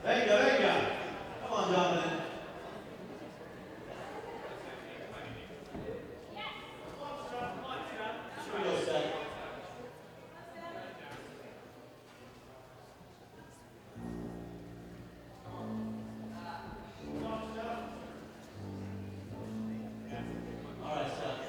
Venga, venga. Come on, Donovan. Here we go, Steph. All right, Steph.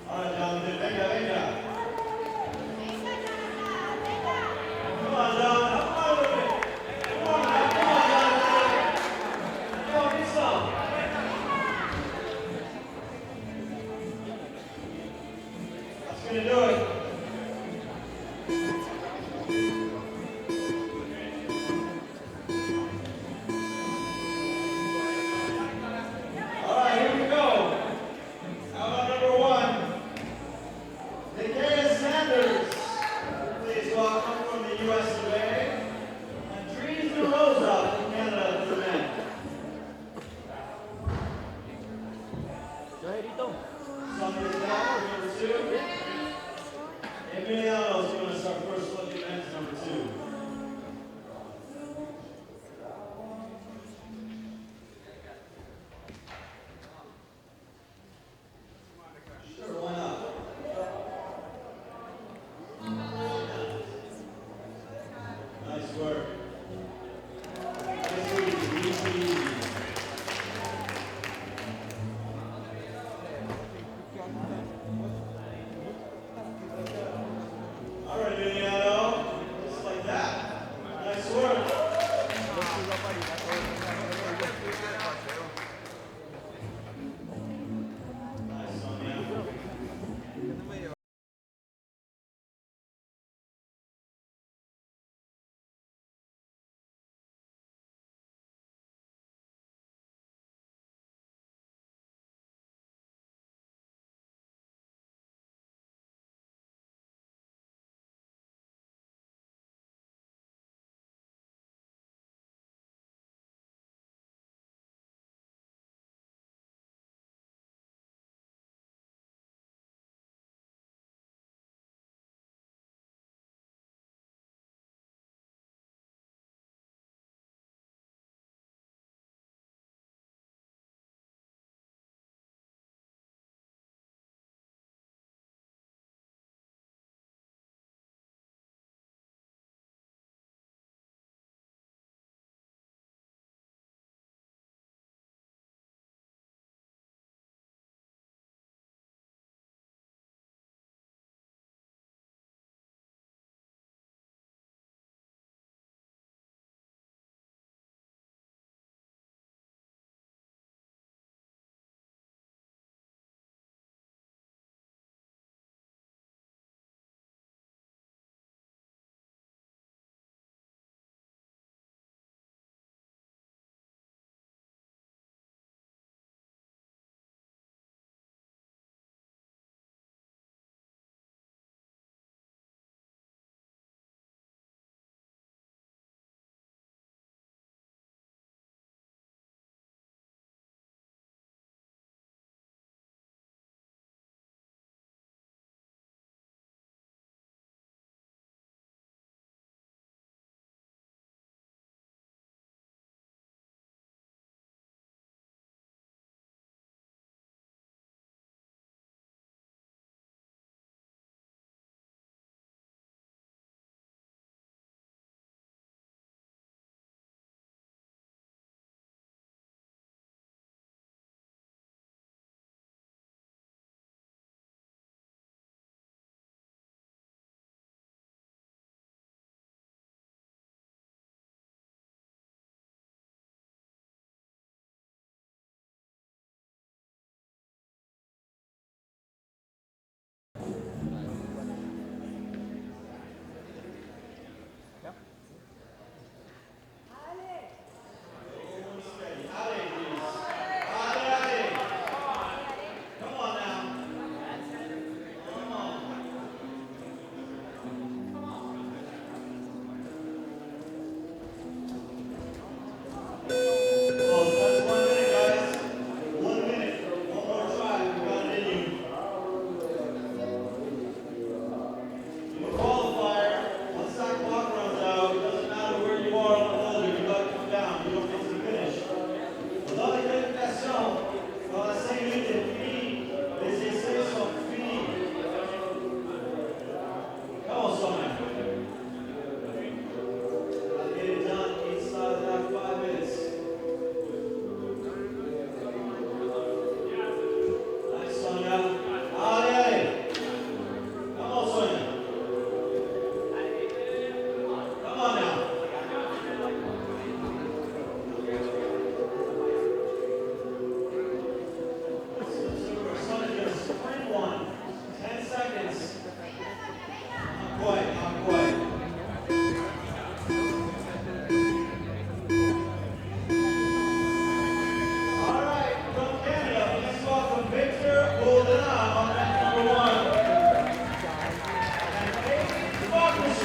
All right, Donovan. Venga, venga. Come on, Donovan. Come on a little bit. Come on, now. Come on, Donovan. Come on, get some. That's going to do it. All right, here we go. How about number one? Please welcome from the US of A. And Trees New Rosa from Canada for the men. Summer is down, number two.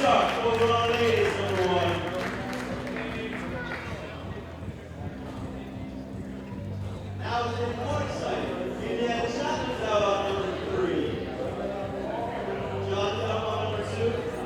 start. Overall ladies, number 1. Now it's getting more exciting. Indiana Chapman's out on number 3. Jonathan up on number 2.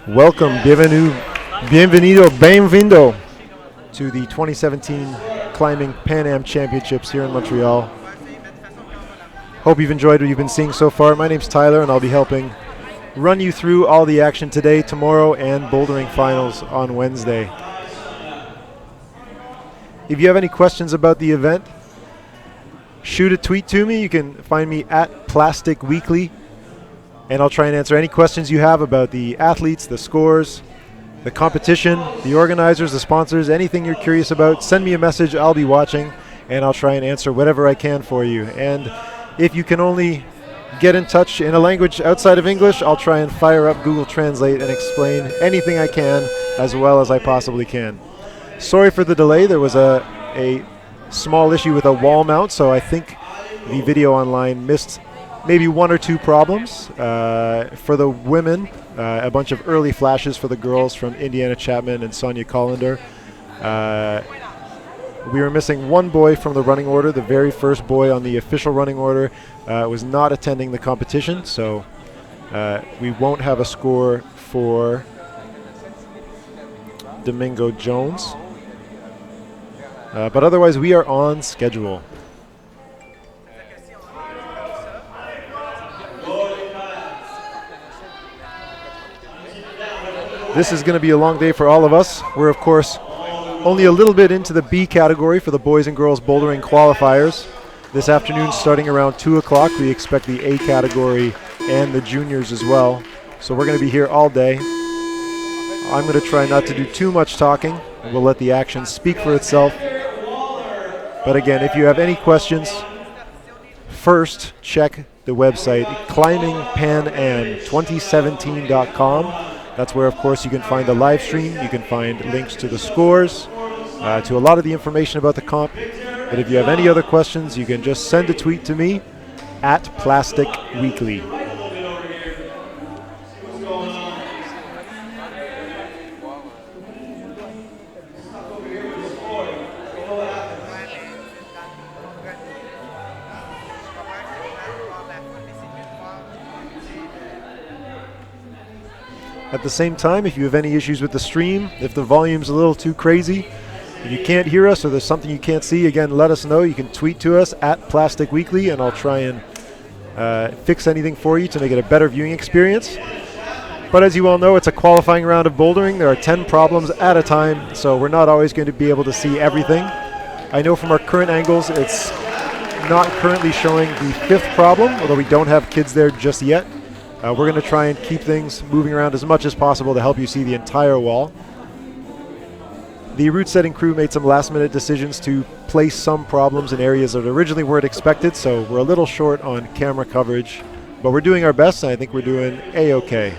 Welcome, bienvenido to the 2017 Climbing Pan Am Championships here in Montreal. Hope you've enjoyed what you've been seeing so far. My name's Tyler, and I'll be helping run you through all the action today, tomorrow, and bouldering finals on Wednesday. If you have any questions about the event, shoot a tweet to me. You can find me at Plastic Weekly, and I'll try and answer any questions you have about the athletes, the scores, the competition, the organizers, the sponsors, anything you're curious about. Send me a message. I'll be watching, and I'll try and answer whatever I can for you. And if you can only get in touch in a language outside of English, I'll try and fire up Google Translate and explain anything I can as well as I possibly can. Sorry for the delay. There was a small issue with a wall mount, so I think the video online missed maybe one or two problems. For the women, a bunch of early flashes for the girls from Indiana Chapman and Sonia Collender. We were missing one boy from the running order. The very first boy on the official running order was not attending the competition, so we won't have a score for Domingo Jones. But otherwise, we are on schedule. This is going to be a long day for all of us. We're, of course, only a little bit into the B category for the boys and girls bouldering qualifiers. This afternoon, starting around 2 o'clock, we expect the A category and the juniors as well. So we're going to be here all day. I'm going to try not to do too much talking. We'll let the action speak for itself. But again, if you have any questions, first check the website, climbingpanam2017.com. That's where, of course, you can find the live stream. You can find links to the scores, to a lot of the information about the comp. But if you have any other questions, you can just send a tweet to me at Plastic Weekly. At the same time, if you have any issues with the stream, if the volume's a little too crazy, if you can't hear us or there's something you can't see, again, let us know. You can tweet to us at Plastic Weekly, and I'll try and fix anything for you to make it a better viewing experience. But as you all know, it's a qualifying round of bouldering. There are 10 problems at a time, so we're not always going to be able to see everything. I know from our current angles, it's not currently showing the 5th problem, although we don't have kids there just yet. We're going to try and keep things moving around as much as possible to help you see the entire wall. The route setting crew made some last-minute decisions to place some problems in areas that originally weren't expected, so we're a little short on camera coverage. But we're doing our best, and I think we're doing A-okay.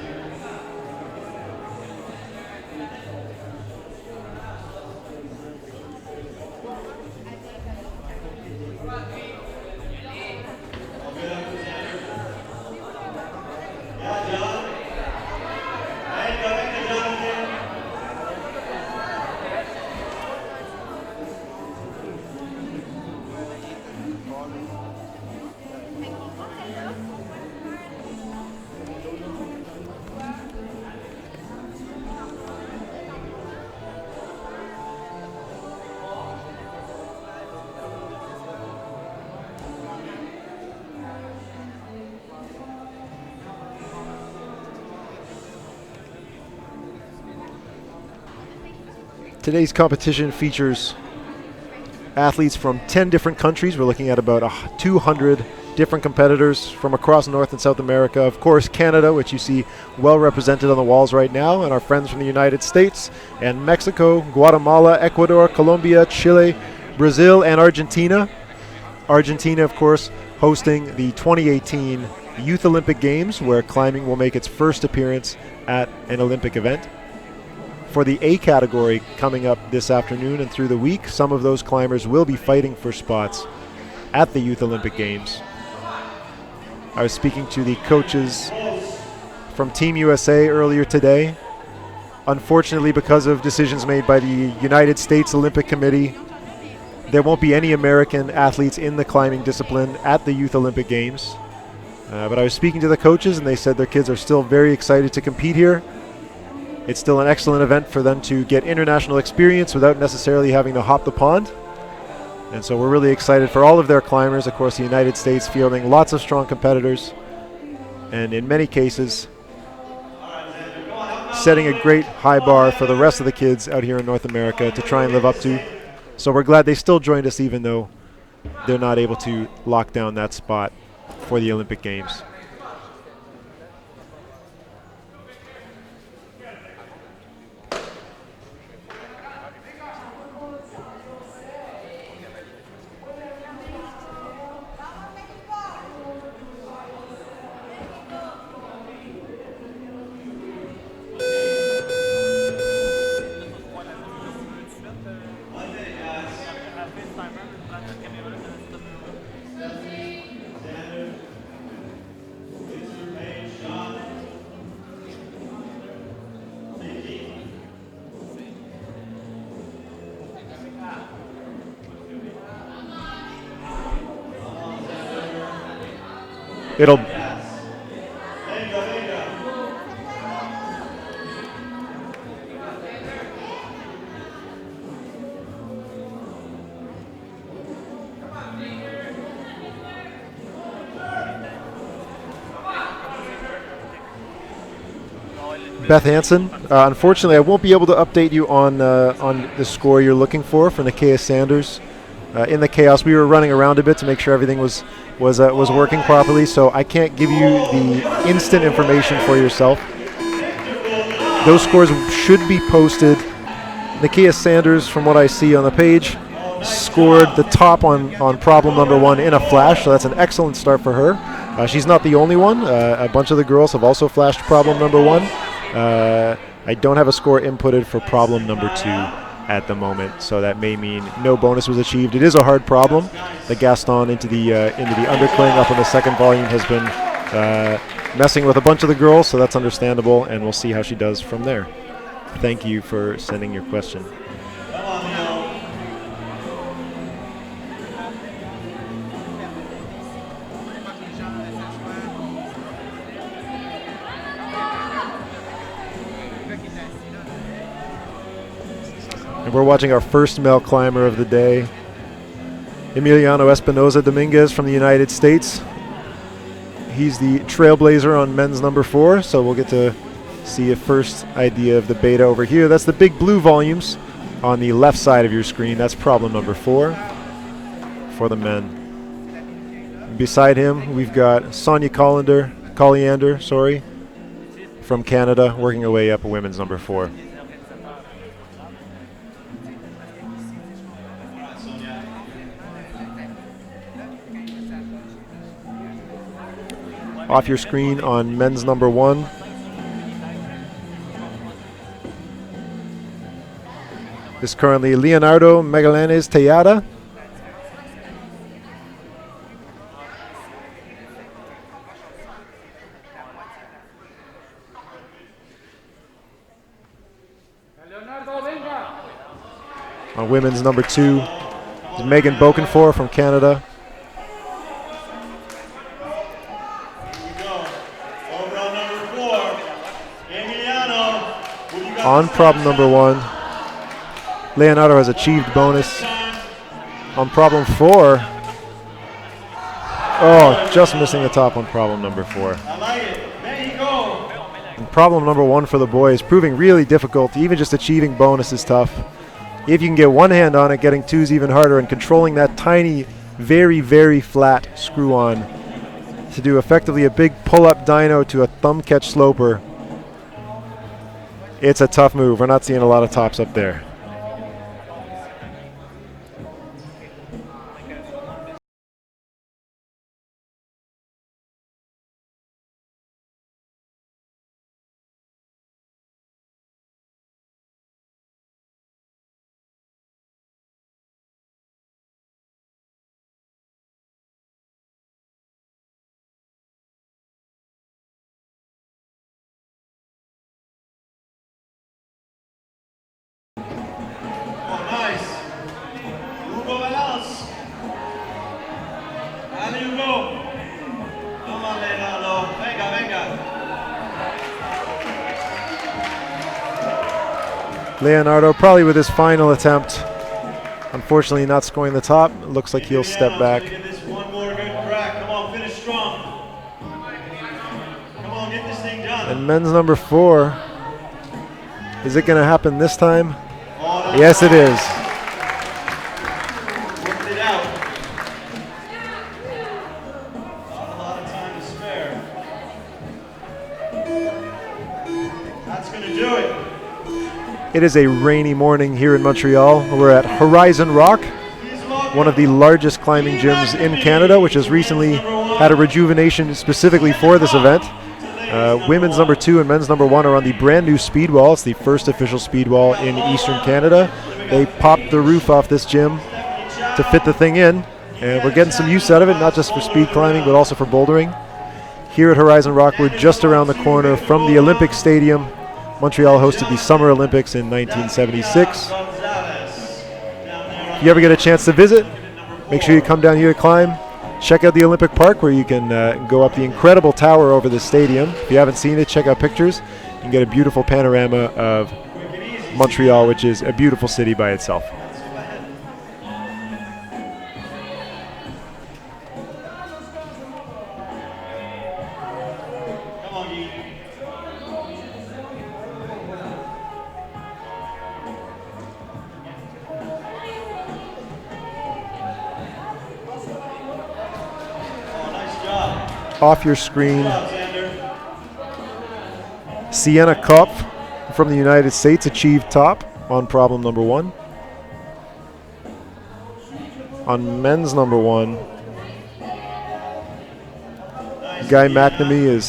Today's competition features athletes from 10 different countries. We're looking at about 200 different competitors from across North and South America. Of course, Canada, which you see well represented on the walls right now, and our friends from the United States, and Mexico, Guatemala, Ecuador, Colombia, Chile, Brazil, and Argentina. Argentina, of course, hosting the 2018 Youth Olympic Games, where climbing will make its first appearance at an Olympic event. For the A category coming up this afternoon and through the week, some of those climbers will be fighting for spots at the Youth Olympic Games. I was speaking to the coaches from Team USA earlier today. Unfortunately, because of decisions made by the United States Olympic Committee, there won't be any American athletes in the climbing discipline at the Youth Olympic Games. But I was speaking to the coaches, and they said their kids are still very excited to compete here. It's still an excellent event for them to get international experience without necessarily having to hop the pond. And so we're really excited for all of their climbers. Of course, the United States fielding lots of strong competitors, and in many cases setting a great high bar for the rest of the kids out here in North America to try and live up to. So we're glad they still joined us, even though they're not able to lock down that spot for the Olympic Games. It'll Beth Hansen. Unfortunately, I won't be able to update you on the score you're looking for Nakia Sanders. In the chaos, we were running around a bit to make sure everything was working properly, so I can't give you the instant information for yourself. Those scores should be posted. Nakia Sanders, from what I see on the page, scored the top on problem number 1 in a flash, so that's an excellent start for her. She's not the only one. A bunch of the girls have also flashed problem number 1. I don't have a score inputted for problem number 2 at the moment, so that may mean no bonus was achieved. It is a hard problem. The Gaston into the undercling up on the second volume has been messing with a bunch of the girls, so that's understandable, and we'll see how she does from there. Thank you for sending your question. And we're watching our first male climber of the day, Emiliano Espinoza Dominguez from the United States. He's the trailblazer on men's number 4, so we'll get to see a first idea of the beta over here. That's the big blue volumes on the left side of your screen. That's problem number 4 for the men. Beside him, we've got Sonia Colliander, from Canada, working her way up a women's number 4. Off your screen on men's number 1. This is currently Leonardo Magallanes Tejada. On women's number 2 is Megan Bokenfor from Canada. On problem number 1, Leonardo has achieved bonus. On problem 4, just missing the top on problem number 4. And problem number 1 for the boys, proving really difficult. Even just achieving bonus is tough. If you can get one hand on it, getting 2 is even harder, and controlling that tiny, very, very flat screw-on to do effectively a big pull-up dyno to a thumb catch sloper. It's a tough move. We're not seeing a lot of tops up there. Dale, Hugo. Come on, Leonardo. Venga, venga. Leonardo probably with his final attempt. Unfortunately not scoring the top. It looks like he'll step back. Give this one more good crack. Come on, finish strong. Come on, get this thing done. And men's number 4. Is it going to happen this time? Yes, it is. Worked it out. Not a lot of time to spare. That's going to do it. It is a rainy morning here in Montreal. We're at Horizon Rock, one of the largest climbing gyms in Canada, which has recently had a rejuvenation specifically for this event. Women's number 2 and men's number 1 are on the brand new speed wall. It's the first official speed wall in Eastern Canada. They popped the roof off this gym to fit the thing in, and we're getting some use out of it, not just for speed climbing, but also for bouldering. Here at Horizon Rock, we're just around the corner from the Olympic Stadium. Montreal hosted the Summer Olympics in 1976. If you ever get a chance to visit, make sure you come down here to climb. Check out the Olympic Park, where you can go up the incredible tower over the stadium. If you haven't seen it, check out pictures. You can get a beautiful panorama of Montreal, which is a beautiful city by itself. Off your screen, Sienna Kopf from the United States achieved top on problem number 1. On men's number 1, Guy McNamee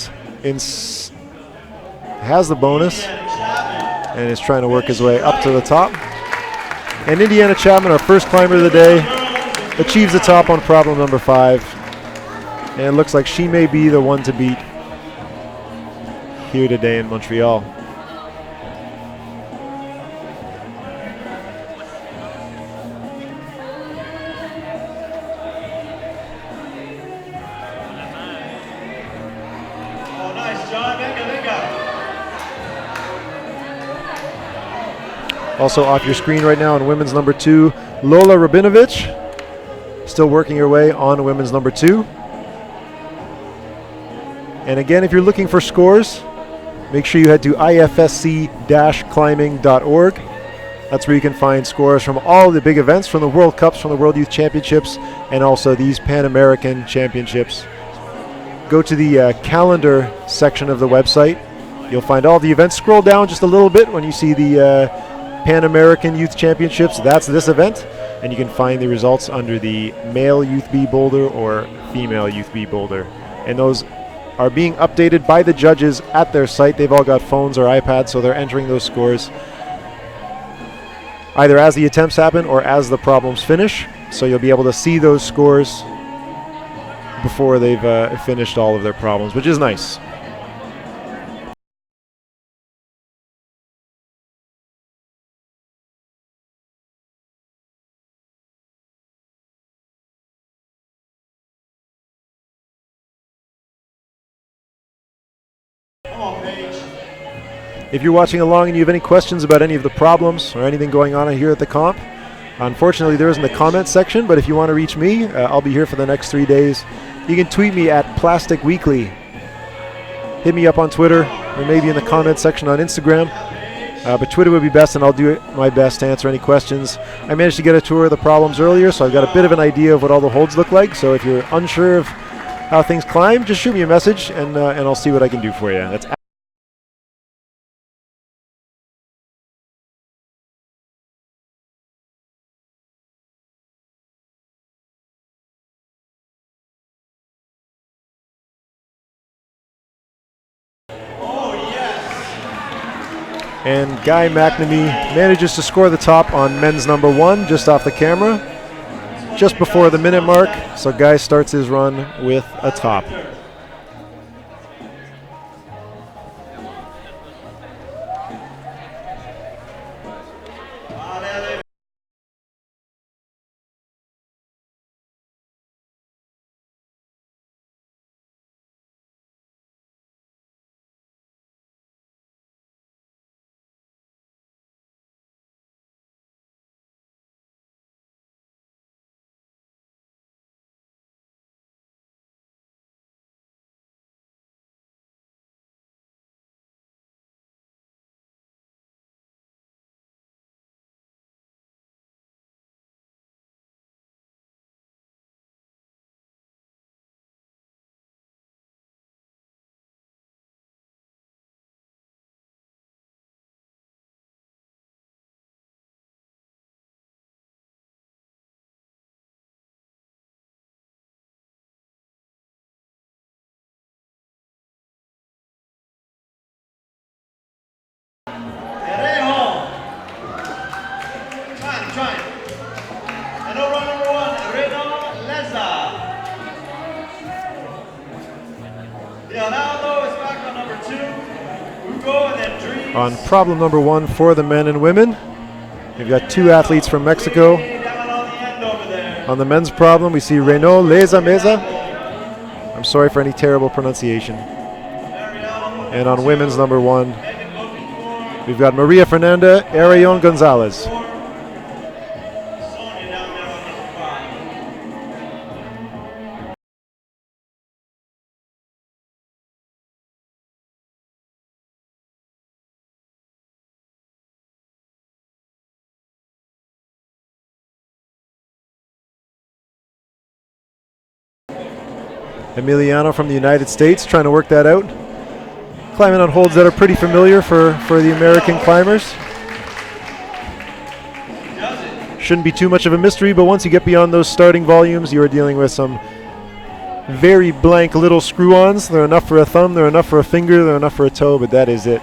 has the bonus and is trying to work his way up to the top. And Indiana Chapman, our first climber of the day, achieves the top on problem number 5. And it looks like she may be the one to beat here today in Montreal. Oh, nice, John. Venga, venga. Also off your screen right now on women's number 2, Lola Rabinovich, still working her way on women's number 2. And again, if you're looking for scores, make sure you head to ifsc-climbing.org. That's where you can find scores from all the big events, from the World Cups, from the World Youth Championships, and also these Pan-American Championships. Go to the calendar section of the website. You'll find all the events. Scroll down just a little bit when you see the Pan-American Youth Championships. That's this event. And you can find the results under the male Youth B boulder or female Youth B boulder. And those are being updated by the judges at their site. They've all got phones or iPads, so they're entering those scores either as the attempts happen or as the problems finish. So you'll be able to see those scores before they've finished all of their problems, which is nice. If you're watching along and you have any questions about any of the problems or anything going on here at the comp, unfortunately there isn't a comment section, but if you want to reach me, I'll be here for the next 3 days. You can tweet me at Plastic Weekly. Hit me up on Twitter or maybe in the comment section on Instagram. But Twitter would be best, and I'll do my best to answer any questions. I managed to get a tour of the problems earlier, so I've got a bit of an idea of what all the holds look like. So if you're unsure of how things climb, just shoot me a message, and I'll see what I can do for you. That's And Guy McNamee manages to score the top on men's number 1 just off the camera, just before the minute mark. So Guy starts his run with a top. On problem number 1 for the men and women, we've got 2 athletes from Mexico. On the men's problem, we see Renaud Leza Meza. I'm sorry for any terrible pronunciation. And on women's number 1, we've got Maria Fernanda Arayon Gonzalez. Emiliano from the United States trying to work that out. Climbing on holds that are pretty familiar for the American climbers. Shouldn't be too much of a mystery, but once you get beyond those starting volumes, you are dealing with some very blank little screw-ons. They're enough for a thumb, they're enough for a finger, they're enough for a toe, but that is it.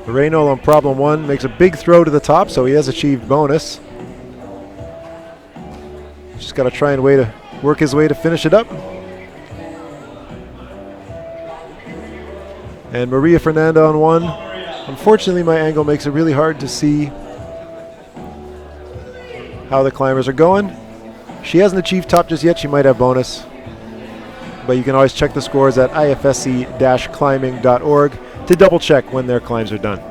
Renaud on problem 1 makes a big throw to the top, so he has achieved bonus. Just got to try and work his way to finish it up. And Maria Fernanda on 1. Unfortunately, my angle makes it really hard to see how the climbers are going. She hasn't achieved top just yet. She might have bonus. But you can always check the scores at ifsc-climbing.org to double check when their climbs are done.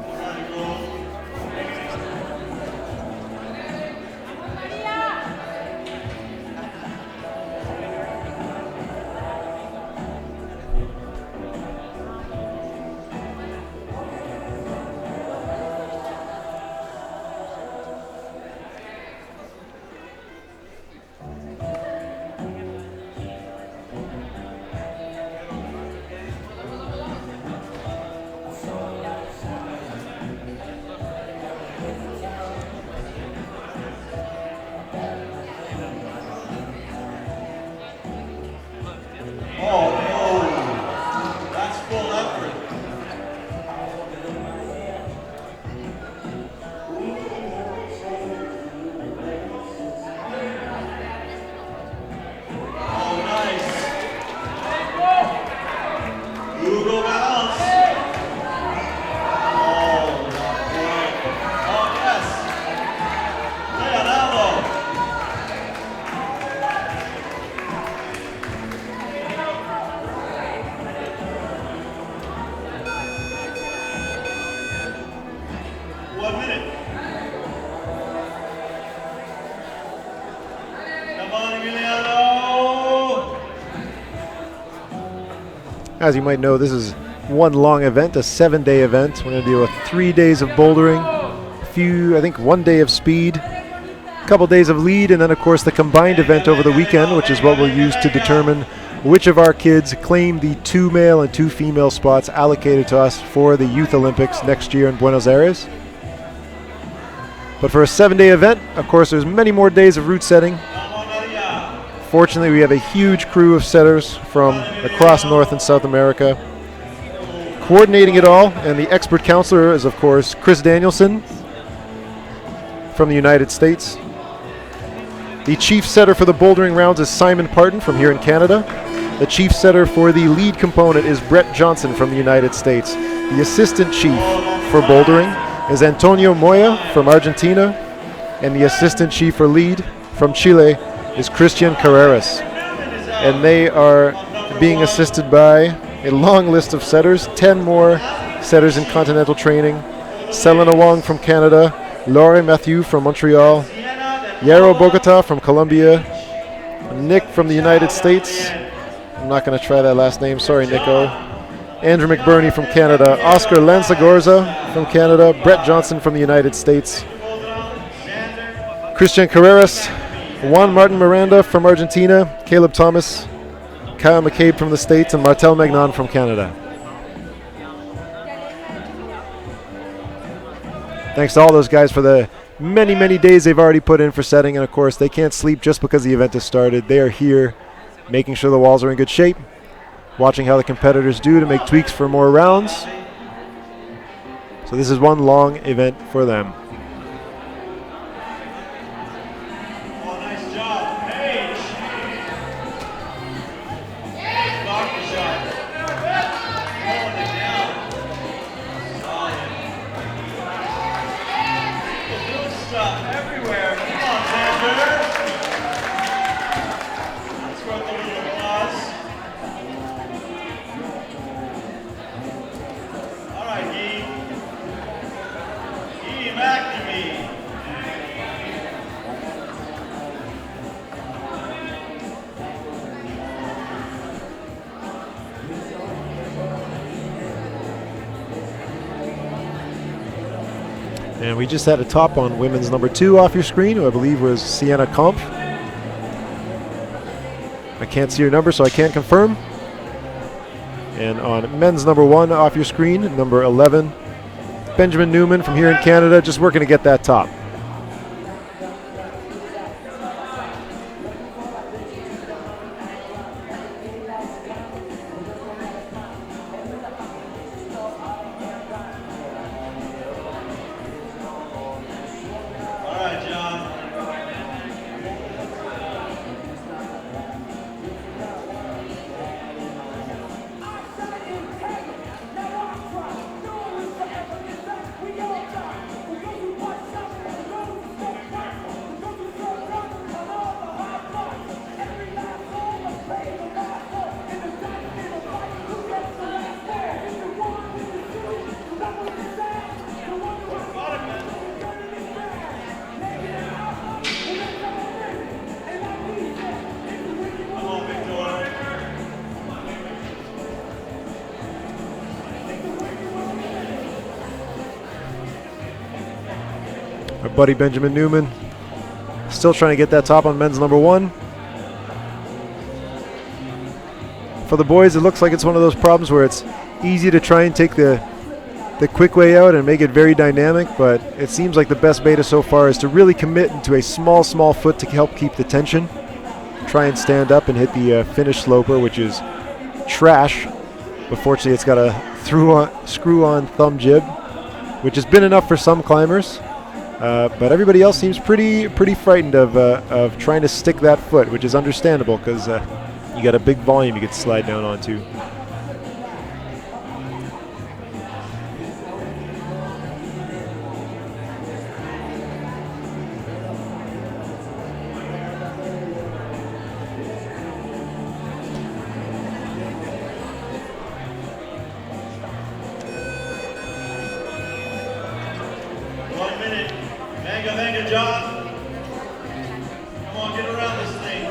As you might know, this is one long event, a 7-day event. We're going to deal with 3 days of bouldering, I think 1 day of speed, a couple days of lead, and then of course the combined event over the weekend, which is what we'll use to determine which of our kids claim the 2 male and 2 female spots allocated to us for the Youth Olympics next year in Buenos Aires. But for a 7-day event, of course, there's many more days of route setting. Fortunately, we have a huge crew of setters from across North and South America coordinating it all, and the expert counselor is, of course, Chris Danielson from the United States. The chief setter for the bouldering rounds is Simon Parton from here in Canada. The chief setter for the lead component is Brett Johnson from the United States. The assistant chief for bouldering is Antonio Moya from Argentina, and the assistant chief for lead from Chile is Christian Carreras. And they are being assisted by a long list of setters, 10 more setters in continental training. Selena Wong from Canada, Laurie Mathieu from Montreal, Yaro Bogota from Colombia, Nick from the United States, I'm not going to try that last name. Sorry, Nico. Andrew McBurney from Canada. Oscar Lanzagorza from Canada. Brett Johnson from the United States. Christian Carreras. Juan Martin Miranda from Argentina. Caleb Thomas. Kyle McCabe from the States. And Martel Magnan from Canada. Thanks to all those guys for the many, many days they've already put in for setting. And, of course, they can't sleep just because the event has started. They are here making sure the walls are in good shape, watching how the competitors do to make tweaks for more rounds. So this is one long event for them. Oh, nice job, Paige. Block the shot. Holding it down. Solid. People doing stuff everywhere. Come on, Xander. That's worth a little applause. All right, Guy McNamee. And we just had a top on women's number 2 off your screen, who I believe was Sienna Kampf. I can't see your number, so I can't confirm. And on men's number 1 off your screen, number 11, Benjamin Newman from here in Canada, just working to get that top. All right, John. Come on, Victor. Our buddy Benjamin Newman still trying to get that top on men's number 1. For the boys, it looks like it's one of those problems where it's easy to try and take the quick way out and make it very dynamic, but it seems like the best beta so far is to really commit into a small foot to help keep the tension. Try and stand up and hit the finish sloper, which is trash. But fortunately, it's got a screw-on thumb jib, which has been enough for some climbers. But everybody else seems pretty frightened of trying to stick that foot, which is understandable because you got a big volume you could slide down onto. Venga, John. Come on, get around this thing.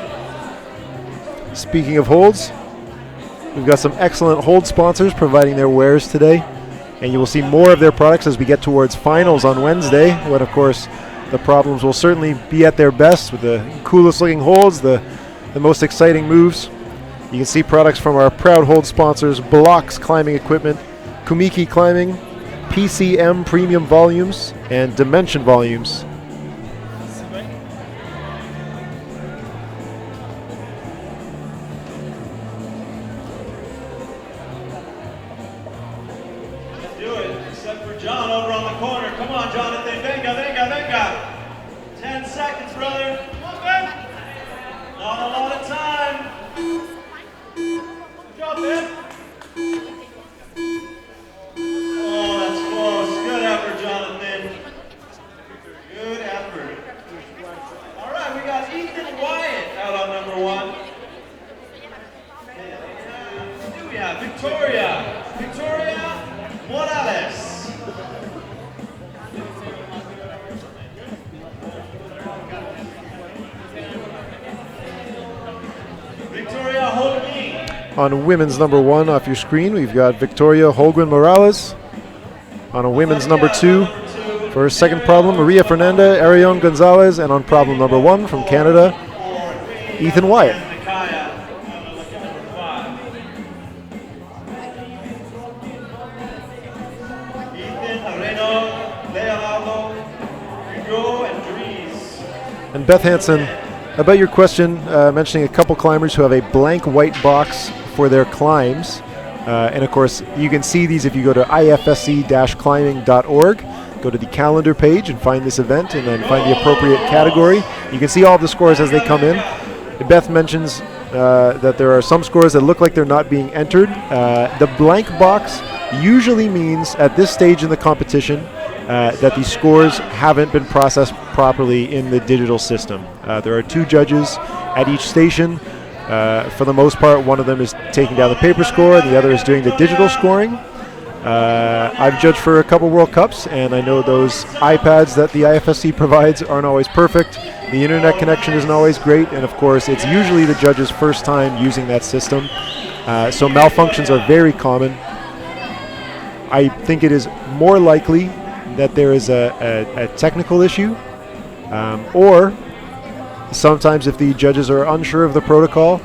Speaking of holds, we've got some excellent hold sponsors providing their wares today, and you will see more of their products as we get towards finals on Wednesday, when of course the problems will certainly be at their best with the coolest looking holds, the most exciting moves. You can see products from our proud hold sponsors: Bloc's Climbing Equipment, Kumiki Climbing, PCM Premium Volumes, and Dimension Volumes. Let's do it, except for John over on the corner. Come on, Jonathan. Venga. 10 seconds, brother. Come on, Ben. Not a lot of time. Good job, Ben. Oh, that's close. Good effort, Jonathan. Good On women's number 1 off your screen, we've got Victoria Holguin Morales. On a women's number 2, for her second problem, Maria Fernanda Arion Gonzalez. And on problem number 1 from Canada, Ethan Wyatt. And Beth Hansen, about your question, mentioning a couple climbers who have a blank white box for their climbs. And of course, you can see these if you go to ifsc-climbing.org. Go to the calendar page and find this event and then find the appropriate category. You can see all the scores as they come in. Beth mentions that there are some scores that look like they're not being entered. The blank box usually means at this stage in the competition that the scores haven't been processed properly in the digital system. There are 2 judges at each station. For the most part, one of them is taking down the paper score and the other is doing the digital scoring. I've judged for a couple World Cups, and I know those iPads that the IFSC provides aren't always perfect. The internet connection isn't always great, and of course, it's usually the judge's first time using that system. So malfunctions are very common. I think it is more likely that there is a technical issue, or sometimes if the judges are unsure of the protocol,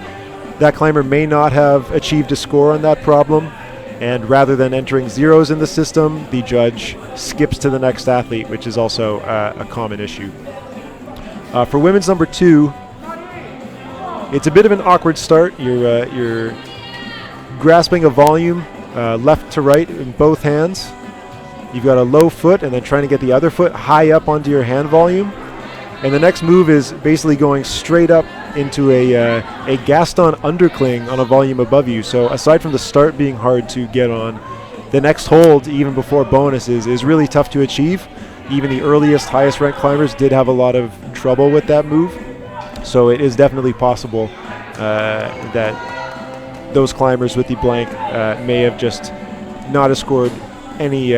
that climber may not have achieved a score on that problem, and rather than entering zeros in the system, the judge skips to the next athlete, which is also a common issue. For women's number 2, it's a bit of an awkward start. You're grasping a volume left to right in both hands. You've got a low foot and then trying to get the other foot high up onto your hand volume. And the next move is basically going straight up into a Gaston undercling on a volume above you. So aside from the start being hard to get on, the next hold, even before bonuses, is really tough to achieve. Even the earliest, highest ranked climbers did have a lot of trouble with that move. So it is definitely possible that those climbers with the blank may have just not scored any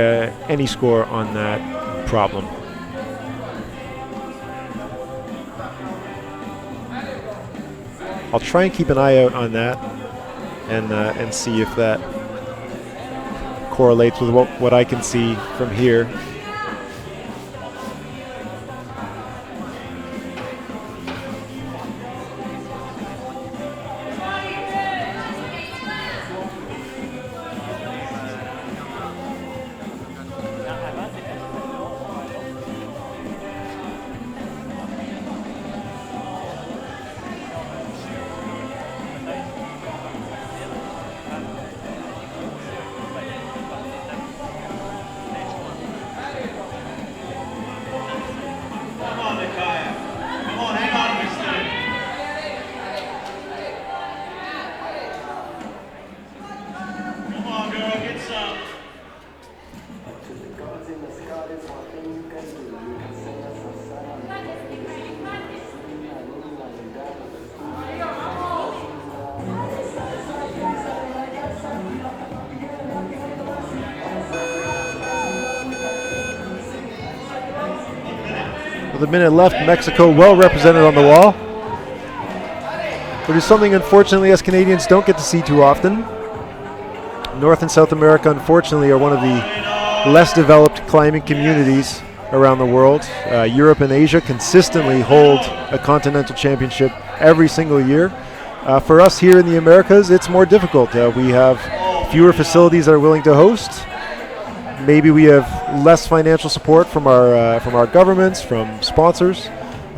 score on that problem. I'll try and keep an eye out on that and see if that correlates with what I can see from here. With a minute left, Mexico well represented on the wall. But it's something, unfortunately, us Canadians don't get to see too often. North and South America, unfortunately, are one of the less developed climbing communities around the world. Europe and Asia consistently hold a continental championship every single year. For us here in the Americas, it's more difficult. We have fewer facilities that are willing to host. Maybe we have less financial support from our governments, from sponsors.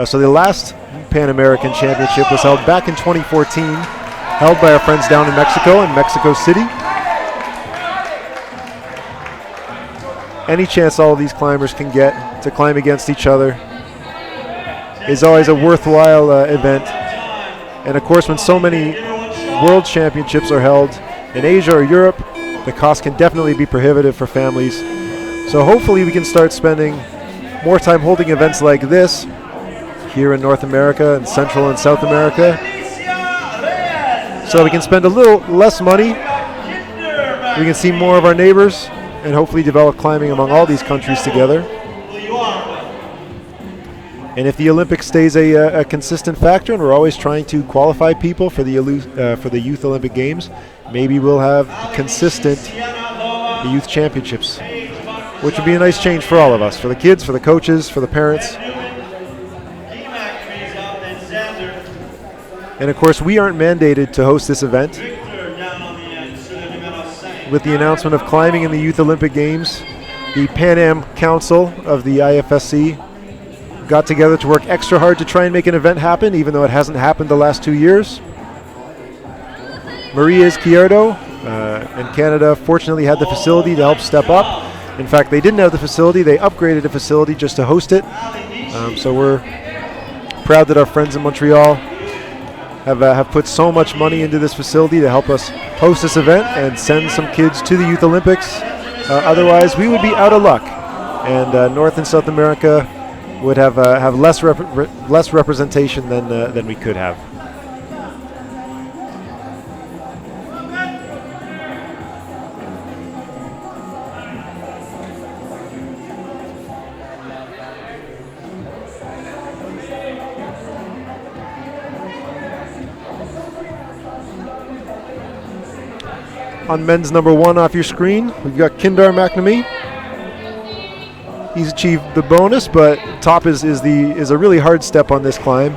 So the last Pan American Championship was held back in 2014, held by our friends down in Mexico, in Mexico City. Any chance all of these climbers can get to climb against each other is always a worthwhile event. And of course, when so many world championships are held in Asia or Europe, the cost can definitely be prohibitive for families. So hopefully we can start spending more time holding events like this here in North America and Central and South America, so we can spend a little less money. We can see more of our neighbors and hopefully develop climbing among all these countries together. And if the Olympics stays a consistent factor, and we're always trying to qualify people for the Youth Olympic Games, maybe we'll have consistent youth championships, which would be a nice change for all of us, for the kids, for the coaches, for the parents. And of course, we aren't mandated to host this event. With the announcement of climbing in the Youth Olympic Games, the Pan Am Council of the IFSC got together to work extra hard to try and make an event happen, even though it hasn't happened the last 2 years. Maria Izquierdo and Canada fortunately had the facility to help step up. In fact, they didn't have the facility, they upgraded the facility just to host it. So we're proud that our friends in Montreal have put so much money into this facility to help us host this event and send some kids to the Youth Olympics. Otherwise, we would be out of luck, and North and South America would have less representation than we could have. On men's number 1 off your screen, we've got Kindar McNamee. He's achieved the bonus, but top is a really hard step on this climb.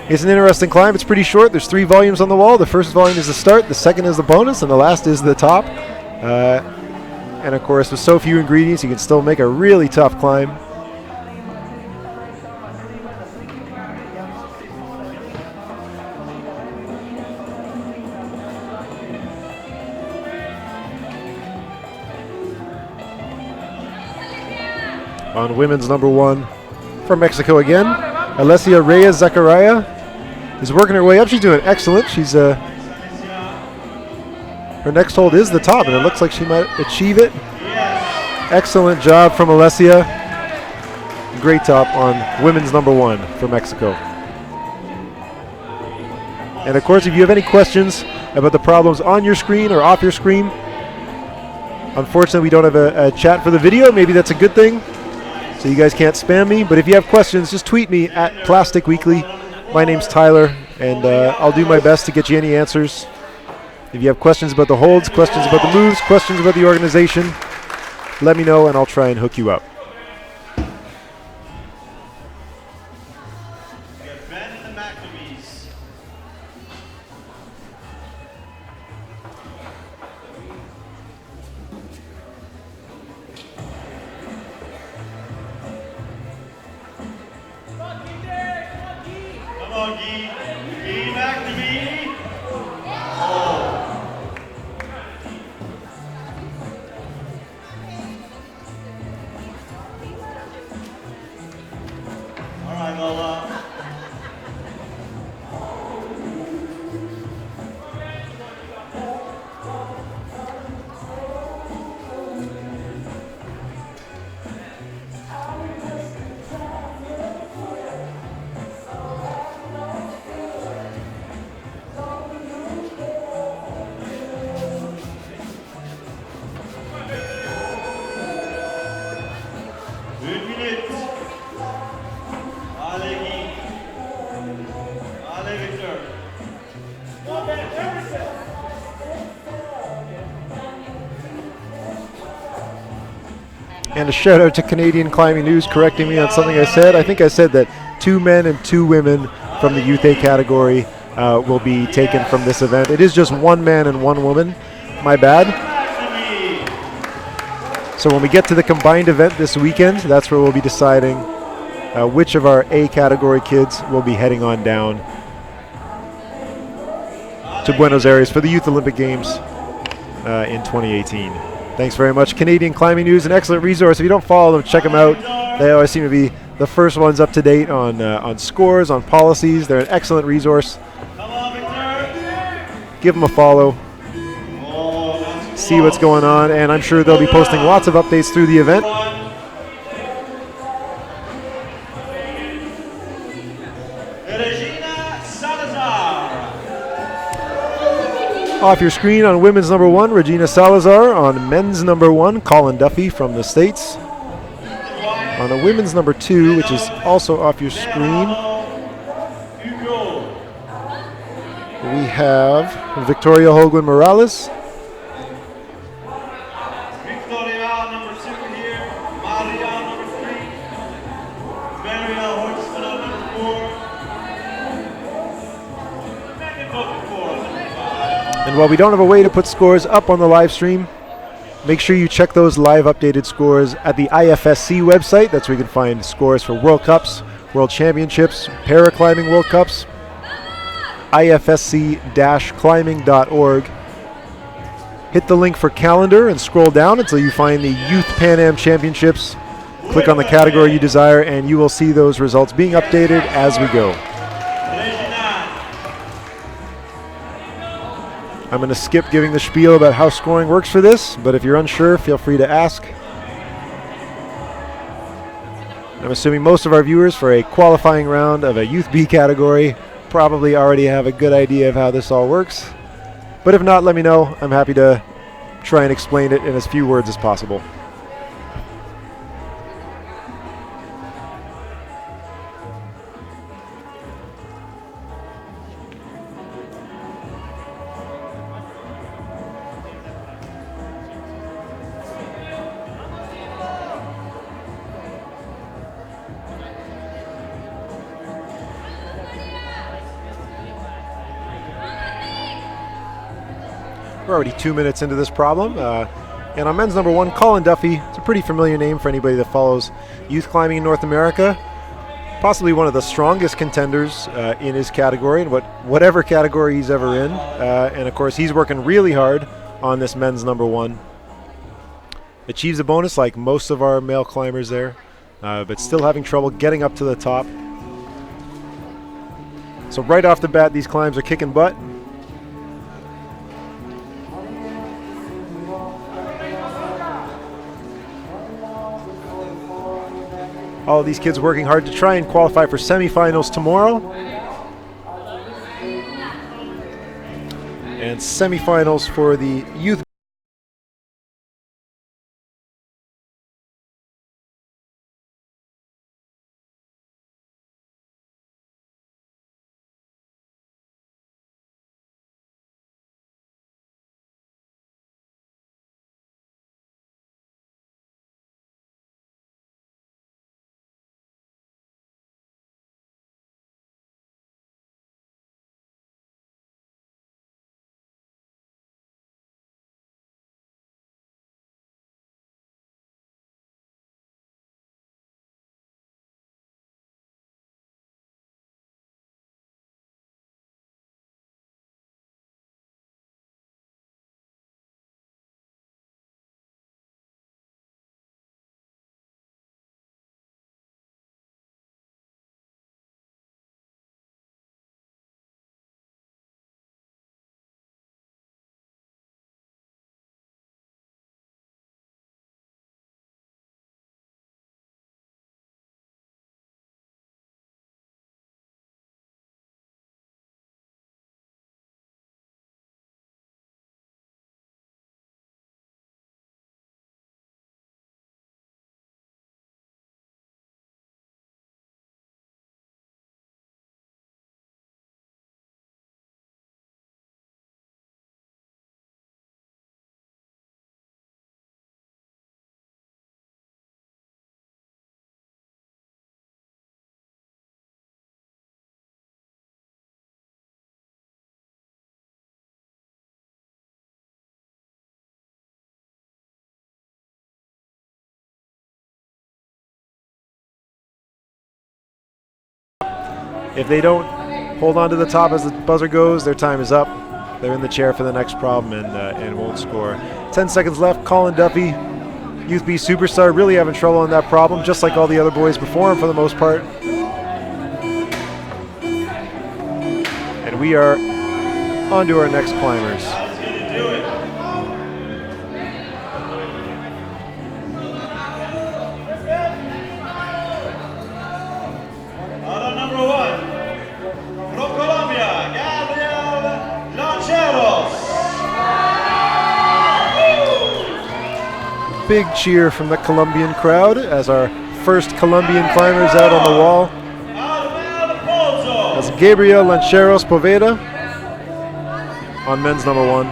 It's an interesting climb. It's pretty short. There's 3 volumes on the wall. The first volume is the start, the second is the bonus, and the last is the top. And of course, with so few ingredients, you can still make a really tough climb. On women's number 1 from Mexico again, Alessia Reyes Zachariah is working her way up. She's doing excellent. She's her next hold is the top, and it looks like she might achieve it. Excellent job from Alessia. Great top on women's number 1 for Mexico. And of course, if you have any questions about the problems on your screen or off your screen, unfortunately we don't have a chat for the video. Maybe that's a good thing, so you guys can't spam me. But if you have questions, just tweet me at Plastic Weekly. My name's Tyler, and I'll do my best to get you any answers. If you have questions about the holds, questions about the moves, questions about the organization, let me know and I'll try and hook you up. And a shout out to Canadian Climbing News correcting me on something I said. I think I said that 2 men and 2 women from the Youth A category will be taken from this event. It is just 1 man and 1 woman. My bad. So when we get to the combined event this weekend, that's where we'll be deciding which of our A category kids will be heading on down to Buenos Aires for the Youth Olympic Games in 2018. Thanks very much. Canadian Climbing News, an excellent resource. If you don't follow them, check them out. They always seem to be the first ones up to date on scores, on policies. They're an excellent resource. Give them a follow. See what's going on, and I'm sure they'll be posting lots of updates through the event. Off your screen on women's number 1, Regina Salazar. On men's number 1, Colin Duffy from the States. On the women's number 2, which is also off your screen, we have Victoria Holguin Morales. Victoria number 2 here. Maria number 3. Mariel Hortsman number 4. Megan Booker 4. And while we don't have a way to put scores up on the live stream, make sure you check those live updated scores at the IFSC website. That's where you can find scores for World Cups, World Championships, Paraclimbing World Cups, ifsc-climbing.org. Hit the link for calendar and scroll down until you find the Youth Pan Am Championships. Click on the category you desire and you will see those results being updated as we go. I'm going to skip giving the spiel about how scoring works for this, but if you're unsure, feel free to ask. I'm assuming most of our viewers for a qualifying round of a Youth B category probably already have a good idea of how this all works. But if not, let me know. I'm happy to try and explain it in as few words as possible. We're already 2 minutes into this problem. And on men's number 1, Colin Duffy. It's a pretty familiar name for anybody that follows youth climbing in North America. Possibly one of the strongest contenders in his category, and whatever category he's ever in. And of course, he's working really hard on this men's number 1. Achieves a bonus like most of our male climbers there, but still having trouble getting up to the top. So right off the bat, these climbs are kicking butt. All of these kids working hard to try and qualify for semifinals tomorrow. And semifinals for the youth. If they don't hold on to the top as the buzzer goes, their time is up. They're in the chair for the next problem and won't score. 10 seconds left. Colin Duffy, Youth B superstar, really having trouble on that problem, just like all the other boys before him for the most part. And we are on to our next climbers. Big cheer from the Colombian crowd as our first Colombian climbers out on the wall. That's Gabriel Lancheros Poveda on men's number 1.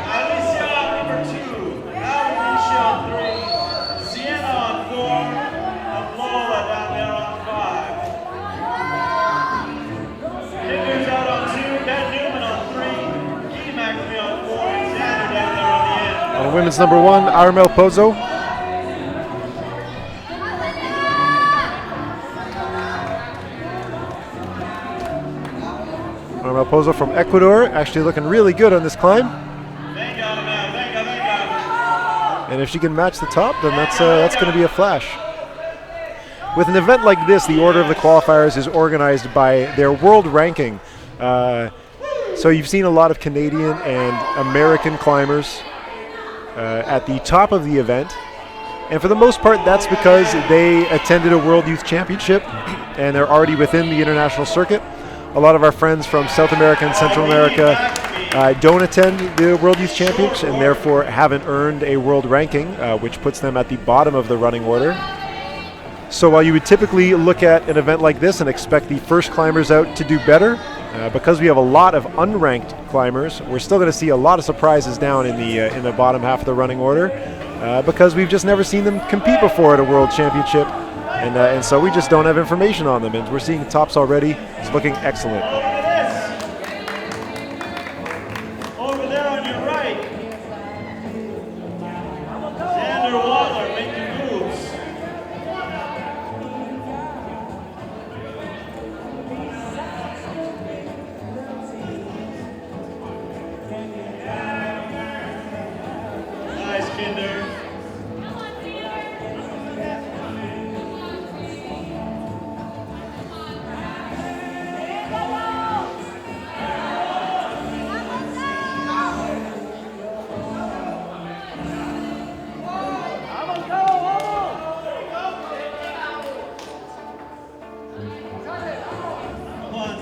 Alicia number 2, Alicia on 3, Sienna on 4, and Lola down there on 5. Kinder's out on 2, Ben Newman on 3, Guy McAfee on 4, and Xander down there on the end. On women's number 1, Armel Pozo. Armel Pozo from Ecuador, actually looking really good on this climb. And if she can match the top, then that's going to be a flash. With an event like this, the order of the qualifiers is organized by their world ranking. So you've seen a lot of Canadian and American climbers at the top of the event. And for the most part, that's because they attended a World Youth Championship and they're already within the international circuit. A lot of our friends from South America and Central America don't attend the World Youth Championships and therefore haven't earned a world ranking, which puts them at the bottom of the running order. So while you would typically look at an event like this and expect the first climbers out to do better, because we have a lot of unranked climbers, we're still going to see a lot of surprises down in the bottom half of the running order, because we've just never seen them compete before at a World Championship. And so we just don't have information on them, and we're seeing tops already. It's looking excellent. Over there on your right, Xander Waller making moves. Nice, Kinder.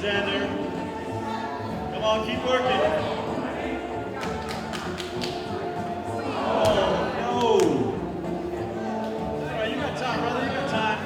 Xander. Come on, keep working. Oh, no. All right, you got time, brother. You got time.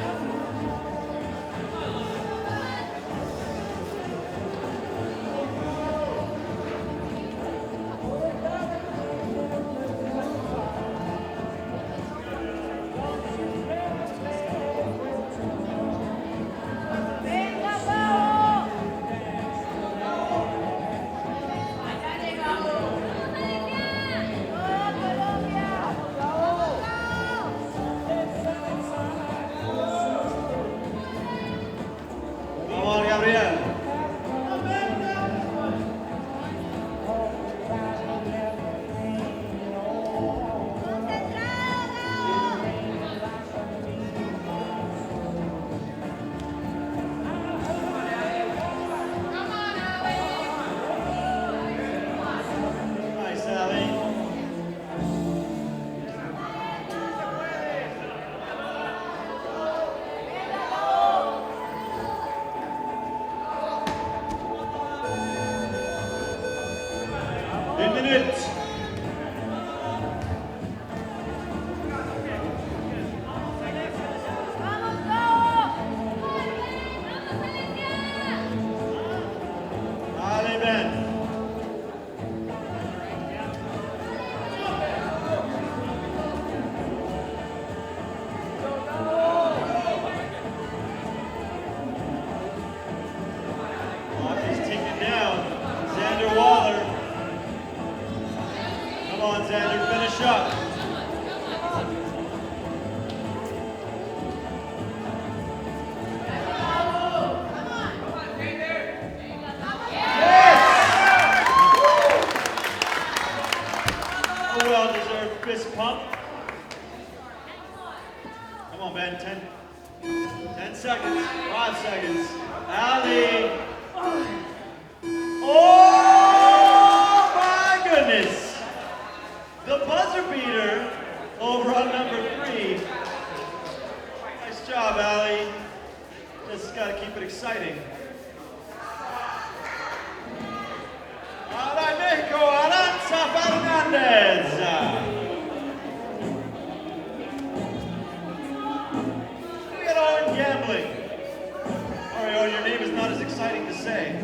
know your name is not as exciting to say.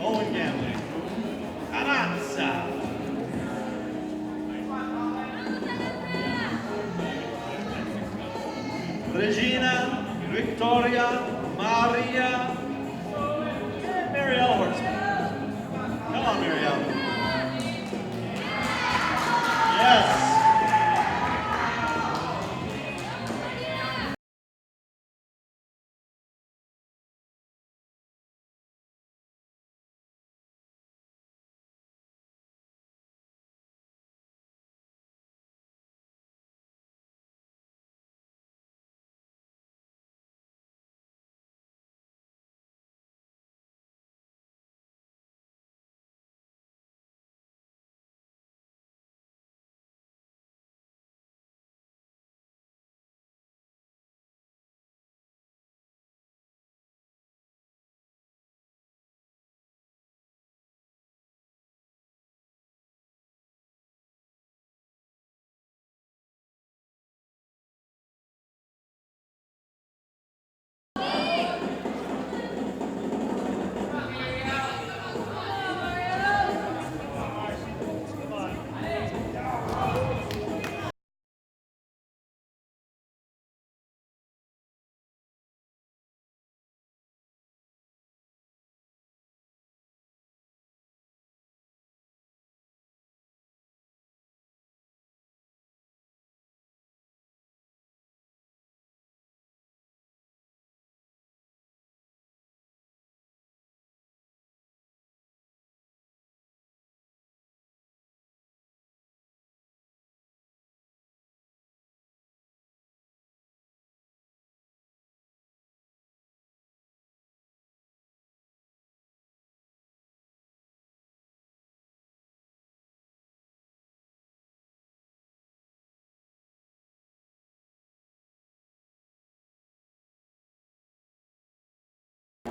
Owen Gambling. Aranza. Regina, Victoria, Maria, and Marielle Hortzman. Come on, Marielle. Yes.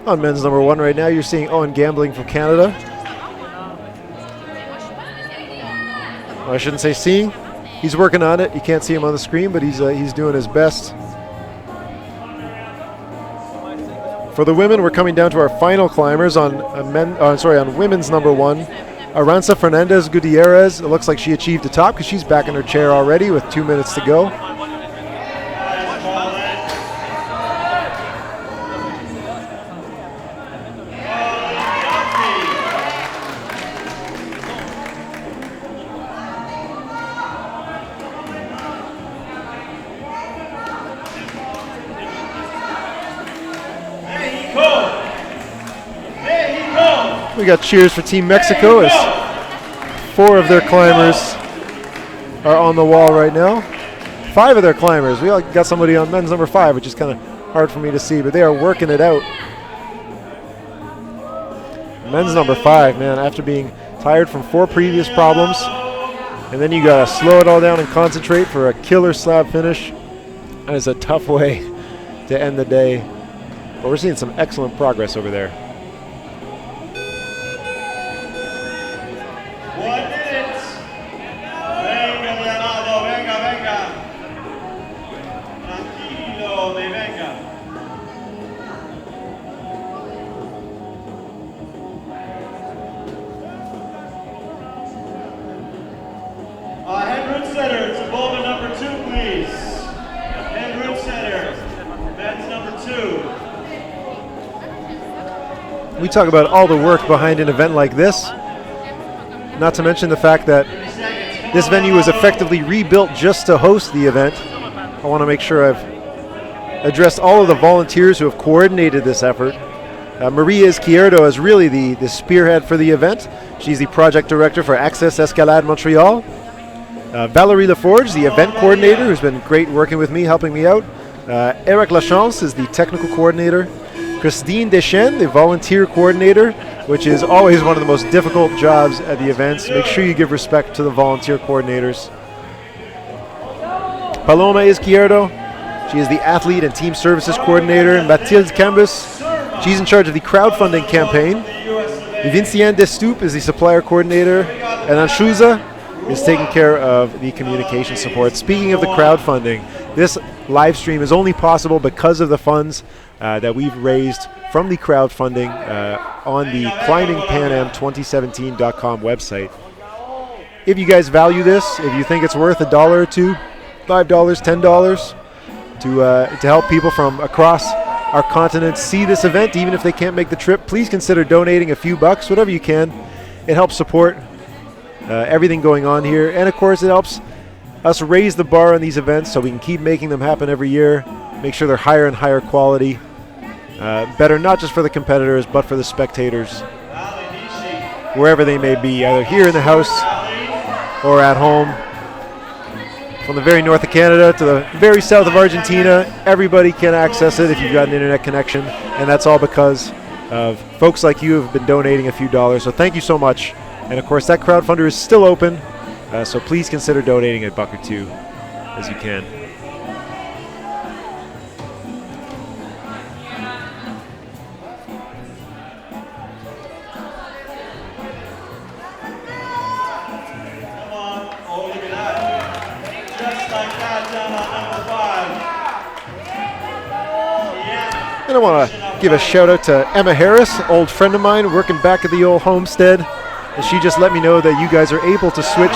On men's number 1 right now, you're seeing Owen Gambling from Canada. Well, I shouldn't say seeing. He's working on it. You can't see him on the screen, but he's doing his best. For the women, we're coming down to our final climbers on on women's number 1. Aranza Fernandez Gutierrez. It looks like she achieved the top because she's back in her chair already with 2 minutes to go. We got cheers for Team Mexico as 4 of their climbers are on the wall right now. 5 of their climbers. We all got somebody on men's number 5, which is kind of hard for me to see, but they are working it out. Men's number 5, man, after being tired from 4 previous problems, and then you gotta slow it all down and concentrate for a killer slab finish. That is a tough way to end the day, but we're seeing some excellent progress over there. 1 minute. Venga, Leonardo, venga, venga. Tranquilo, me venga. Head root setter to boulder number 2, please. Head root setter, men's number 2. We talk about all the work behind an event like this, not to mention the fact that this venue was effectively rebuilt just to host the event. I want to make sure I've addressed all of the volunteers who have coordinated this effort. Maria Izquierdo is really the spearhead for the event. She's the project director for Access Escalade Montreal. Valerie Laforge, the event coordinator, who's been great working with me, helping me out. Eric Lachance is the technical coordinator. Christine Deschênes, the volunteer coordinator, which is always one of the most difficult jobs at the events. Make sure you give respect to the volunteer coordinators. Paloma Izquierdo, she is the athlete and team services coordinator. Mathilde Cambus, she's in charge of the crowdfunding campaign. Vincent Destoop is the supplier coordinator. And Anshuza is taking care of the communication support. Speaking of the crowdfunding, this live stream is only possible because of the funds that we've raised from the crowdfunding on the climbingpanam2017.com website. If you guys value this, if you think it's worth $1 or $2, $5, $10 to help people from across our continent see this event, even if they can't make the trip, please consider donating a few bucks, whatever you can. It helps support everything going on here, and of course it helps us raise the bar on these events so we can keep making them happen every year, make sure they're higher and higher quality, better not just for the competitors but for the spectators, wherever they may be, either here in the house or at home. From the very north of Canada to the very south of Argentina, everybody can access it if you've got an internet connection, and that's all because of folks like you who have been donating a few dollars. So thank you so much. And of course that crowdfunder is still open, so please consider donating a buck or two as you can. And I want to give a shout out to Emma Harris, old friend of mine working back at the old homestead. And she just let me know that you guys are able to switch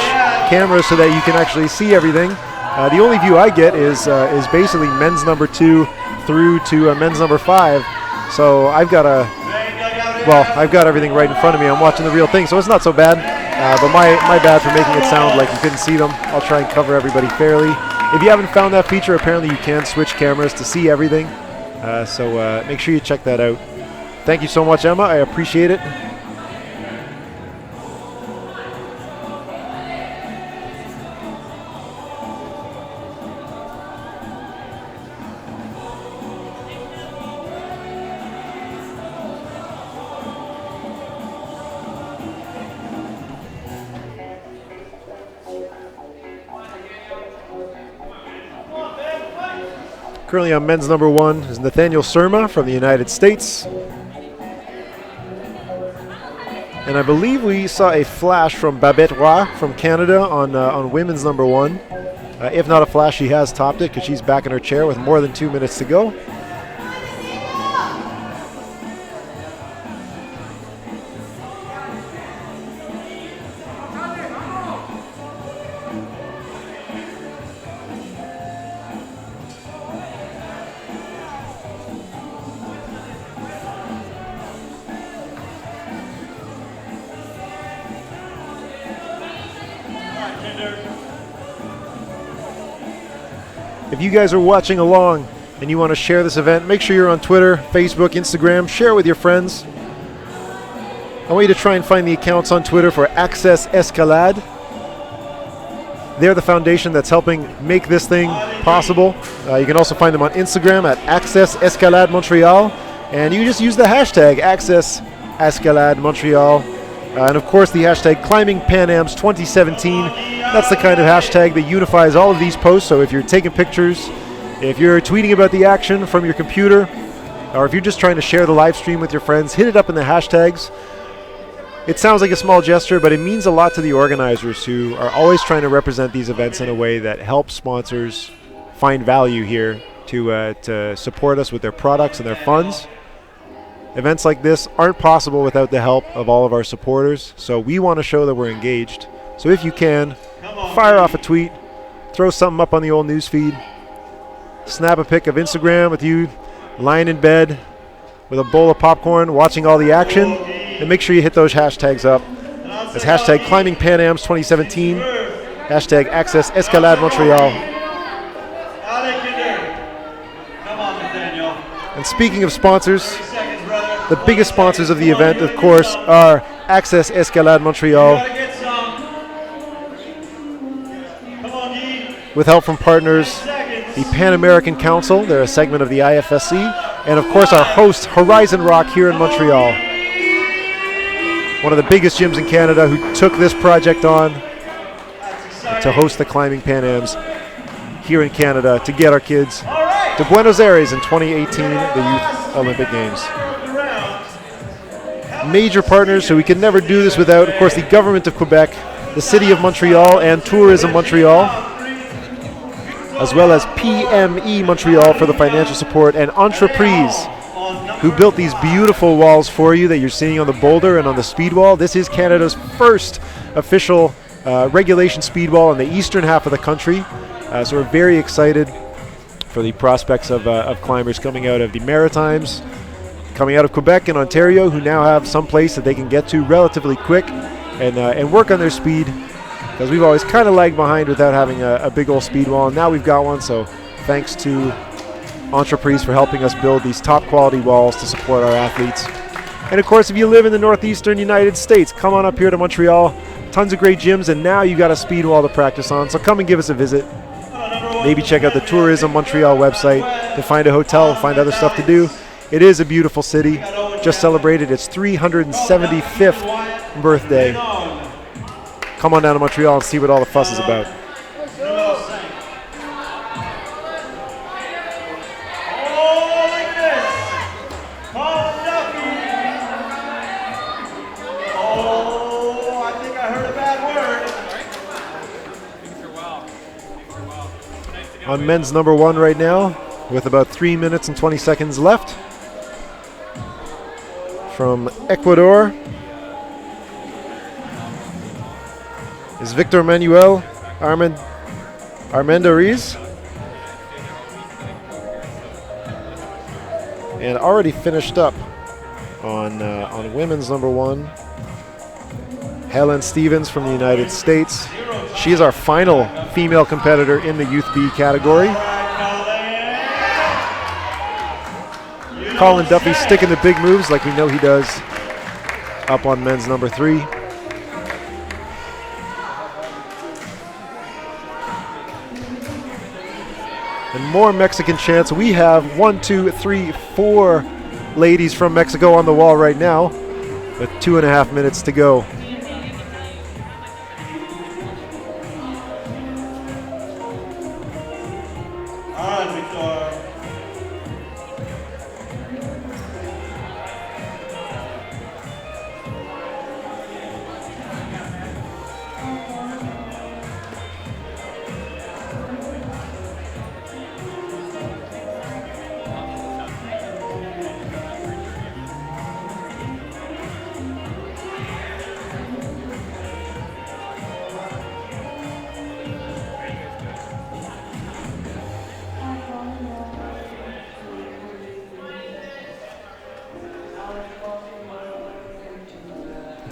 cameras so that you can actually see everything. The only view I get is basically men's number 2 through to men's number 5. So I've got everything right in front of me. I'm watching the real thing, so it's not so bad. But my bad for making it sound like you couldn't see them. I'll try and cover everybody fairly. If you haven't found that feature, apparently you can switch cameras to see everything. So make sure you check that out. Thank you so much, Emma. I appreciate it. Currently on men's number 1 is Nathaniel Surma from the United States. And I believe we saw a flash from Babette Roy from Canada on women's number 1. If not a flash, she has topped it because she's back in her chair with more than 2 minutes to go. If you guys are watching along and you want to share this event, make sure you're on Twitter, Facebook, Instagram. Share it with your friends. I want you to try and find the accounts on Twitter for Access Escalade. They're the foundation that's helping make this thing possible. You can also find them on Instagram at Access Escalade Montreal. And you just use the hashtag Access Escalade Montreal. And of course the hashtag Climbing Pan Ams 2017. That's the kind of hashtag that unifies all of these posts. So if you're taking pictures, if you're tweeting about the action from your computer, or if you're just trying to share the live stream with your friends, hit it up in the hashtags. It sounds like a small gesture, but it means a lot to the organizers who are always trying to represent these events in a way that helps sponsors find value here to support us with their products and their funds. Events like this aren't possible without the help of all of our supporters, so we want to show that we're engaged. So if you can, fire off a tweet, throw something up on the old news feed, snap a pic of Instagram with you lying in bed with a bowl of popcorn watching all the action, and make sure you hit those hashtags up. That's hashtag Climbing Pan Ams 2017, hashtag Access Escalade Montreal. And speaking of sponsors, the biggest sponsors of the event, of course, are Access Escalade Montreal, with help from partners, the Panamerican Council, they're a segment of the IFSC, and of course our host, Horizon Rock, here in Montreal. One of the biggest gyms in Canada who took this project on to host the Climbing Pan Ams here in Canada to get our kids to Buenos Aires in 2018, the Youth Olympic Games. Major partners, so we could never do this without, of course, the government of Quebec, the city of Montreal, and Tourism Montreal. as well as PME Montreal for the financial support, and Entreprise, who built these beautiful walls for you that you're seeing on the boulder and on the speed wall. This is Canada's first official regulation speed wall in the eastern half of the country. So we're very excited for the prospects of climbers coming out of the Maritimes, coming out of Quebec and Ontario, who now have some place that they can get to relatively quick and work on their speed, because we've always kind of lagged behind without having a big old speed wall, and now we've got one. So thanks to Entreprise for helping us build these top quality walls to support our athletes. And of course, if you live in the northeastern United States, come on up here to Montreal. Tons of great gyms, and now you got a speed wall to practice on. So come and give us a visit. Maybe check out the Tourism Montreal website to find a hotel, find other stuff to do. It is a beautiful city. Just celebrated its 375th birthday. Come on down to Montreal and see what all the fuss is about. On men's number 1 right now, with about 3 minutes and 20 seconds left. From Ecuador is Victor Manuel Armendariz. And already finished up on women's number 1. Helen Stevens from the United States. She is our final female competitor in the Youth B category. Colin Duffy sticking the big moves like we know he does up on men's number 3. And more Mexican chants. We have 1, 2, 3, 4 ladies from Mexico on the wall right now with 2.5 minutes to go.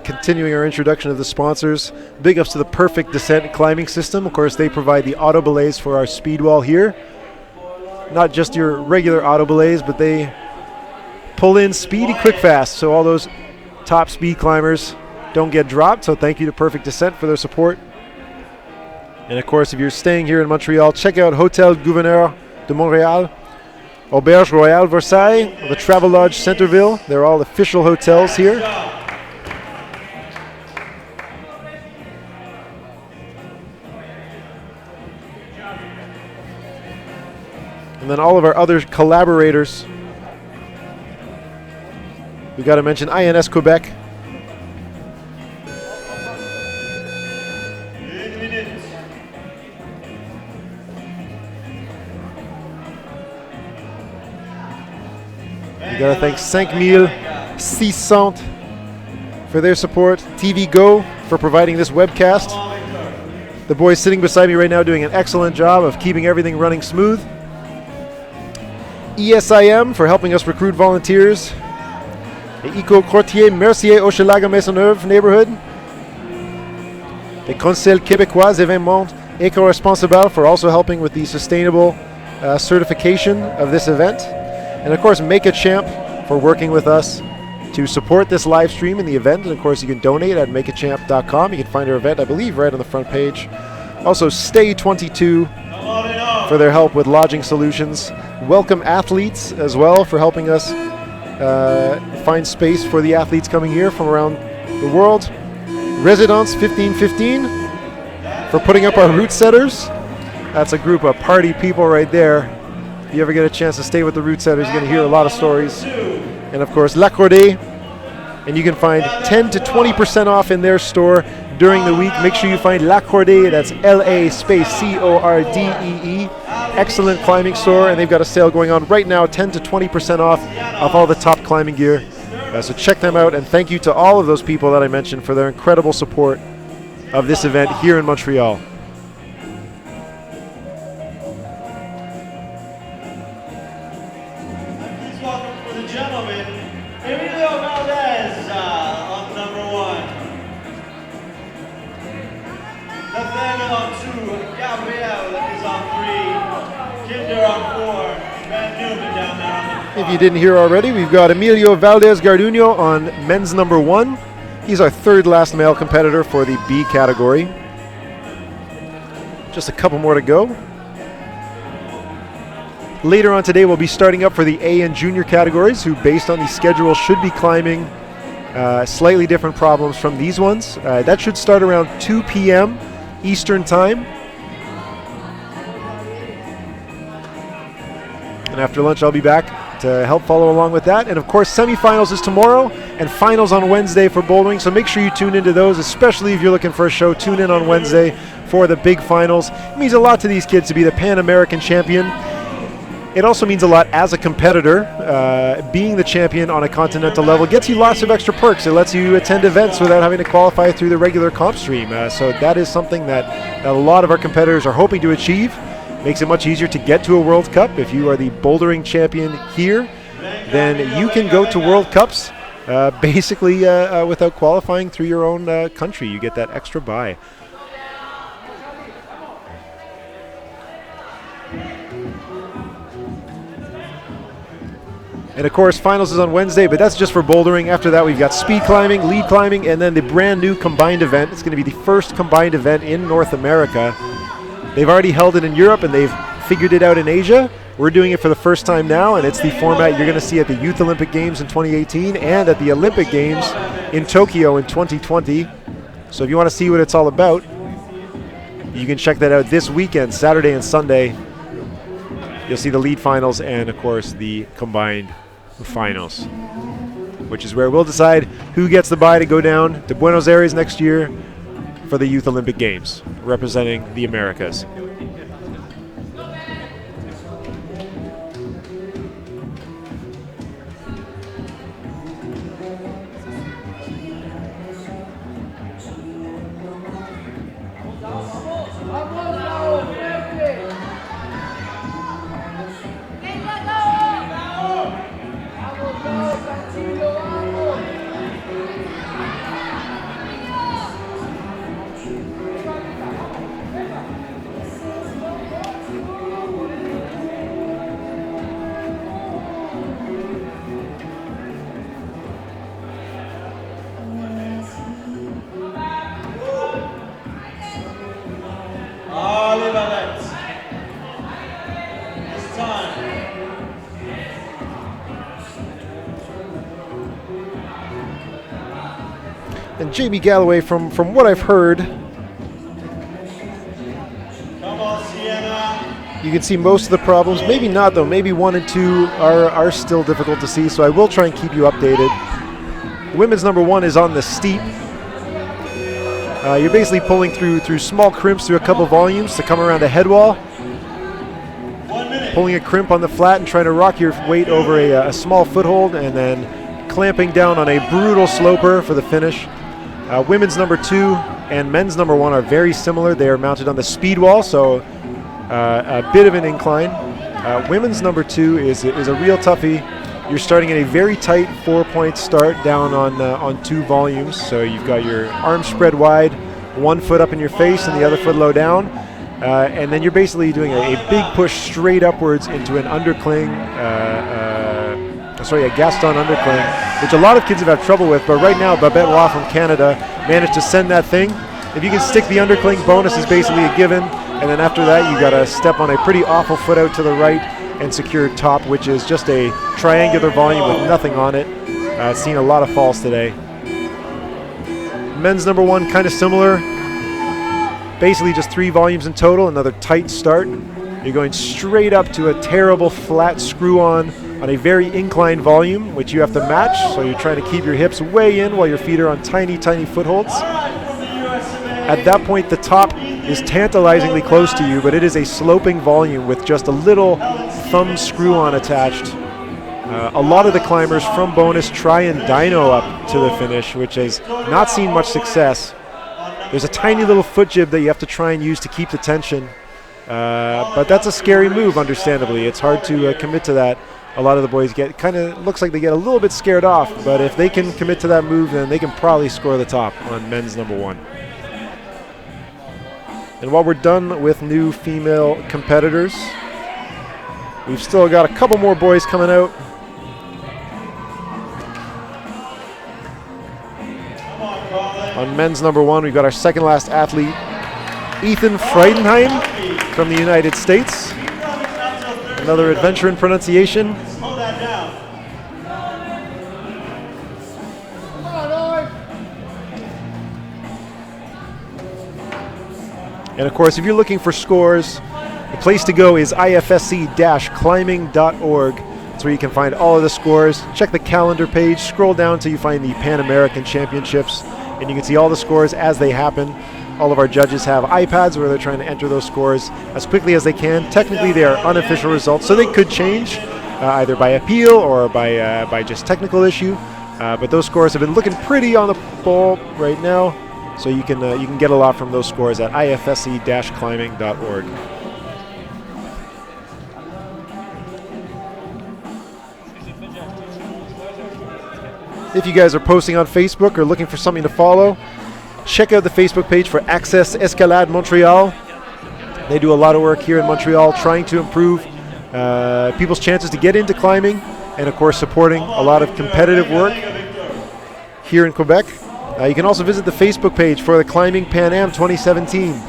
Continuing our introduction of the sponsors, big ups to the Perfect Descent climbing system. Of course, they provide the auto belays for our speed wall here. Not just your regular auto belays, but they pull in speedy quick fast, so all those top speed climbers don't get dropped. So thank you to Perfect Descent for their support. And of course, if you're staying here in Montreal, check out Hotel Gouverneur de Montréal, Auberge Royale Versailles, or the Travelodge Centerville. They're all official hotels here. And then all of our other collaborators. We got to mention INS Quebec. We got to thank 5600 for their support. TV Go for providing this webcast. The boys sitting beside me right now doing an excellent job of keeping everything running smooth. ESIM for helping us recruit volunteers. Eco Courtier Mercier Hochelaga Maisonneuve neighborhood. The Conseil Québécois Événements Éco-Responsable for also helping with the sustainable certification of this event. And of course, Make a Champ for working with us to support this live stream and the event. And of course, you can donate at makeachamp.com. You can find our event, I believe, right on the front page. Also, Stay 22 for their help with lodging solutions. Welcome Athletes as well for helping us find space for the athletes coming here from around the world. Residence 1515 for putting up our route setters. That's a group of party people right there. If you ever get a chance to stay with the route setters, you're going to hear a lot of stories. And of course, L'Accordé and you can find 10 to 20% off in their store during the week. Make sure you find La Cordée, that's LA space CORDEE. Excellent climbing store, and they've got a sale going on right now, 10 to 20% off of all the top climbing gear. So check them out, and thank you to all of those people that I mentioned for their incredible support of this event here in Montreal. Please welcome for the gentlemen, Emilio Valdez on number 1. Nathaniel on 2, Gabriel is on 3, Kinder on 4, Van Newman down there on the 5. If you didn't hear already, we've got Emilio Valdez Garduño on men's number 1. He's our third last male competitor for the B category. Just a couple more to go. Later on today, we'll be starting up for the A and junior categories, who based on the schedule should be climbing slightly different problems from these ones. That should start around 2 p.m. Eastern time. And after lunch, I'll be back to help follow along with that. And of course, semifinals is tomorrow and finals on Wednesday for bouldering. So make sure you tune into those, especially if you're looking for a show. Tune in on Wednesday for the big finals. It means a lot to these kids to be the Pan-American champion. It also means a lot as a competitor. Being the champion on a continental level gets you lots of extra perks. It lets you attend events without having to qualify through the regular comp stream. So that is something that a lot of our competitors are hoping to achieve. Makes it much easier to get to a World Cup. If you are the bouldering champion here, then you can go to World Cups basically without qualifying through your own country. You get that extra bye. And of course, finals is on Wednesday, but that's just for bouldering. After that, we've got speed climbing, lead climbing, and then the brand new combined event. It's going to be the first combined event in North America. They've already held it in Europe, and they've figured it out in Asia. We're doing it for the first time now, and it's the format you're going to see at the Youth Olympic Games in 2018 and at the Olympic Games in Tokyo in 2020. So if you want to see what it's all about, you can check that out this weekend, Saturday and Sunday. You'll see the lead finals and, of course, the combined finals, which is where we'll decide who gets the bye to go down to Buenos Aires next year for the Youth Olympic Games, representing the Americas. And Jamie Galloway, from what I've heard, you can see most of the problems. Maybe not, though. Maybe 1 and 2 are still difficult to see, so I will try and keep you updated. Women's number 1 is on the steep. You're basically pulling through small crimps through a couple volumes to come around a head wall. Pulling a crimp on the flat and trying to rock your weight over a small foothold, and then clamping down on a brutal sloper for the finish. Women's number 2 and men's number 1 are very similar. They are mounted on the speed wall, so a bit of an incline. Women's number 2 is a real toughie. You're starting at a very tight 4-point start down on 2 volumes. So you've got your arms spread wide, 1 foot up in your face and the other foot low down. And then you're basically doing a big push straight upwards into an undercling, a Gaston undercling, which a lot of kids have had trouble with. But right now, Babette Roy from Canada managed to send that thing. If you can stick the undercling, bonus is basically a given. And then after that, you got to step on a pretty awful foot out to the right and secure top, which is just a triangular volume with nothing on it. I've seen a lot of falls today. Men's number 1, kind of similar. Basically just 3 volumes in total, another tight start. You're going straight up to a terrible flat screw-on on a very inclined volume, which you have to match. So you're trying to keep your hips way in while your feet are on tiny, tiny footholds. At that point, the top is tantalizingly close to you, but it is a sloping volume with just a little thumb screw-on attached. A lot of the climbers from bonus try and dyno up to the finish, which has not seen much success. There's a tiny little foot jib that you have to try and use to keep the tension. But that's a scary move, understandably. It's hard to commit to that. A lot of the boys looks like they get a little bit scared off, but if they can commit to that move, then they can probably score the top on men's number 1. And while we're done with new female competitors, we've still got a couple more boys coming out. On men's number 1, we've got our second last athlete, Ethan Friedenheim from the United States. Another adventure in pronunciation. And of course, if you're looking for scores, the place to go is ifsc-climbing.org. That's where you can find all of the scores. Check the calendar page, scroll down till you find the Panamerican Championships, and you can see all the scores as they happen. All of our judges have iPads where they're trying to enter those scores as quickly as they can. Technically, they are unofficial results, so they could change either by appeal or by just technical issue. But those scores have been looking pretty on the ball right now, so you can get a lot from those scores at ifsc-climbing.org. If you guys are posting on Facebook or looking for something to follow, check out the Facebook page for Access Escalade Montreal. They do a lot of work here in Montreal trying to improve people's chances to get into climbing, and of course supporting a lot of competitive work here in Quebec. You can also visit the Facebook page for the Climbing Pan Am 2017.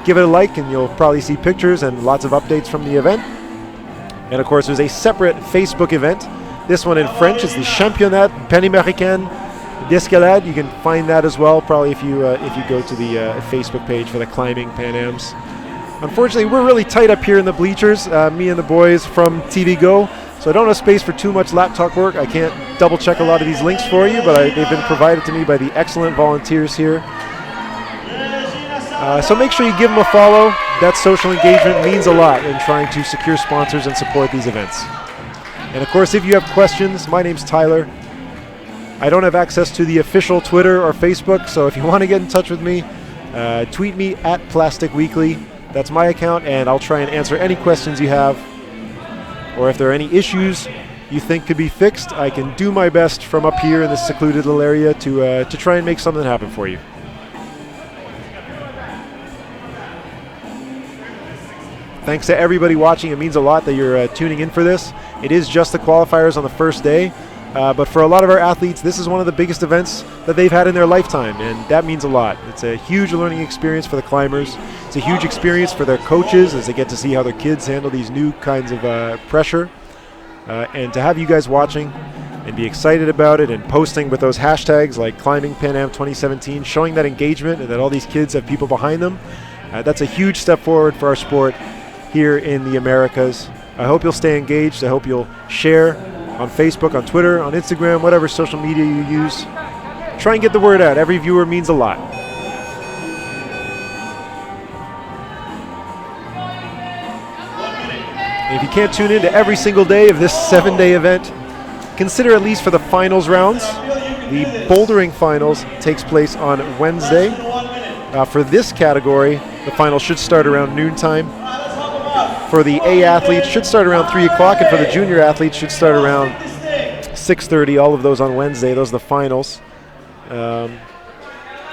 Give it a like and you'll probably see pictures and lots of updates from the event. And of course there's a separate Facebook event. This one in French is the Championnat Panamericain d'Escalade. You can find that as well, probably if you go to the Facebook page for the Climbing Pan Ams. Unfortunately, we're really tight up here in the bleachers, me and the boys from TV Go, so I don't have space for too much laptop work. I can't double check a lot of these links for you, but they've been provided to me by the excellent volunteers here. So make sure you give them a follow. That social engagement means a lot in trying to secure sponsors and support these events. And of course, if you have questions, my name's Tyler. I don't have access to the official Twitter or Facebook, so if you want to get in touch with me, tweet me at Plastic Weekly. That's my account, and I'll try and answer any questions you have. Or if there are any issues you think could be fixed, I can do my best from up here in this secluded little area to try and make something happen for you. Thanks to everybody watching. It means a lot that you're tuning in for this. It is just the qualifiers on the first day. But for a lot of our athletes, this is one of the biggest events that they've had in their lifetime, and that means a lot. It's a huge learning experience for the climbers. It's a huge experience for their coaches as they get to see how their kids handle these new kinds of pressure. And to have you guys watching and be excited about it and posting with those hashtags like Climbing Pan Am 2017, showing that engagement and that all these kids have people behind them, that's a huge step forward for our sport here in the Americas. I hope you'll stay engaged. I hope you'll share on Facebook, on Twitter, on Instagram, whatever social media you use. Try and get the word out. Every viewer means a lot. And if you can't tune in to every single day of this 7-day event, consider at least for the finals rounds. The bouldering finals takes place on Wednesday. For this category, the finals should start around noontime. For the A athletes, should start around 3 o'clock, and for the junior athletes, should start around 6:30. All of those on Wednesday. Those are the finals.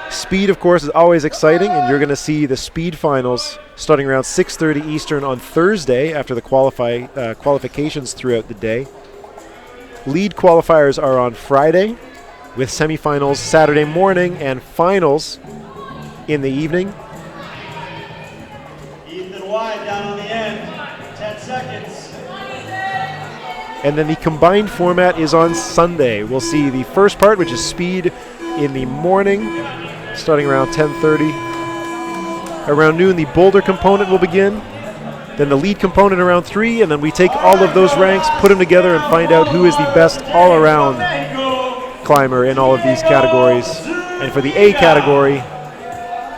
Speed, of course, is always exciting, and you're going to see the speed finals starting around 6:30 Eastern on Thursday after the qualifications throughout the day. Lead qualifiers are on Friday, with semifinals Saturday morning and finals in the evening. Wide down on the end, 10 seconds. And then the combined format is on Sunday. We'll see the first part, which is speed in the morning, starting around 10:30. Around noon, the boulder component will begin. then the lead component around 3, and then we take all of those ranks, put them together, and find out who is the best all-around climber in all of these categories. And for the A category,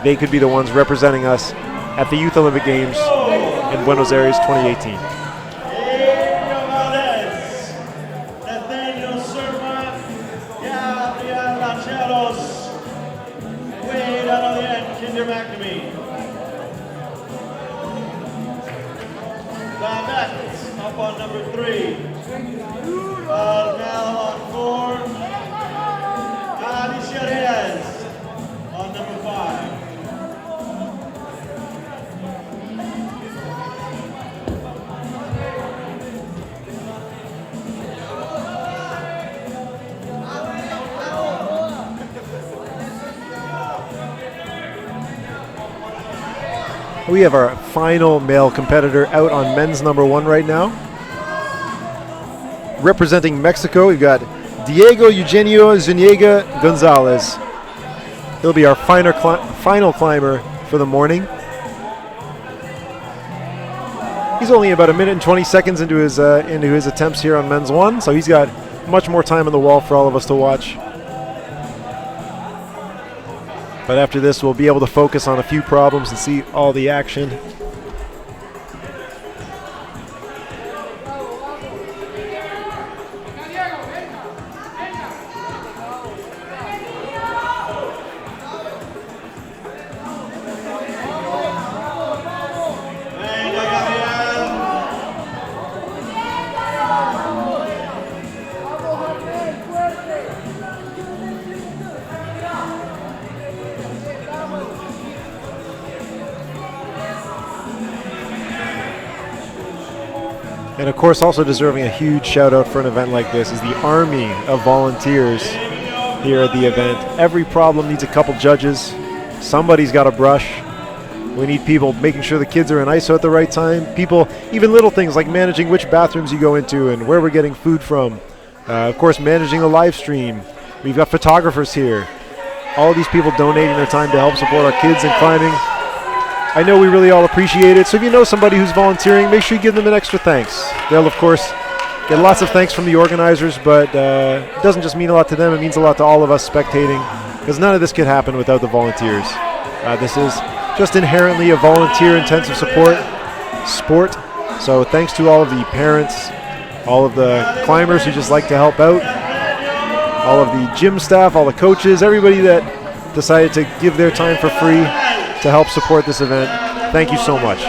they could be the ones representing us at the Youth Olympic Games in Buenos Aires 2018. Up on number 3. Now on 4. Alicia Reyes on number 5. We have our final male competitor out on men's number 1 right now. Representing Mexico, we've got Diego Eugenio Zuniga Gonzalez. He'll be our final climber for the morning. He's only about 1 minute and 20 seconds into his attempts here on men's 1, so he's got much more time on the wall for all of us to watch. But after this, we'll be able to focus on a few problems and see all the action. And of course, also deserving a huge shout out for an event like this is the army of volunteers here at the event. Every problem needs a couple judges. Somebody's got a brush. We need people making sure the kids are in ISO at the right time. People, even little things like managing which bathrooms you go into and where we're getting food from. Of course, managing the live stream. We've got photographers here. All of these people donating their time to help support our kids in climbing. I know we really all appreciate it, so if you know somebody who's volunteering, make sure you give them an extra thanks. They'll, of course, get lots of thanks from the organizers, but it doesn't just mean a lot to them, it means a lot to all of us spectating, because none of this could happen without the volunteers. This is just inherently a volunteer-intensive sport, so thanks to all of the parents, all of the climbers who just like to help out, all of the gym staff, all the coaches, everybody that decided to give their time for free to help support this event. Thank you so much.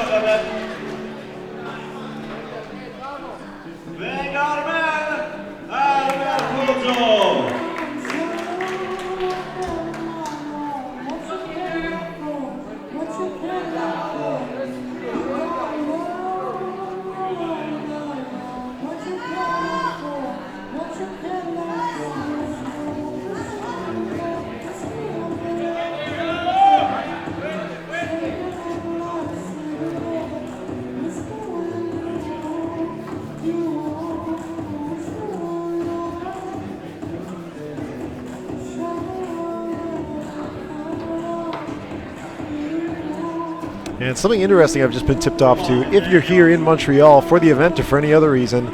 And something interesting I've just been tipped off to, if you're here in Montreal for the event or for any other reason,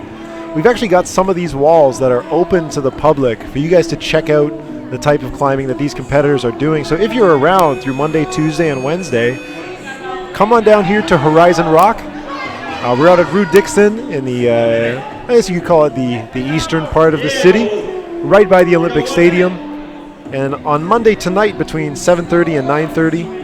we've actually got some of these walls that are open to the public for you guys to check out the type of climbing that these competitors are doing. So if you're around through Monday, Tuesday, and Wednesday, come on down here to Horizon Rock. We're out at Rue Dixon in the, I guess you could call it the eastern part of the city, right by the Olympic Stadium. And on Monday tonight between 7:30 and 9:30,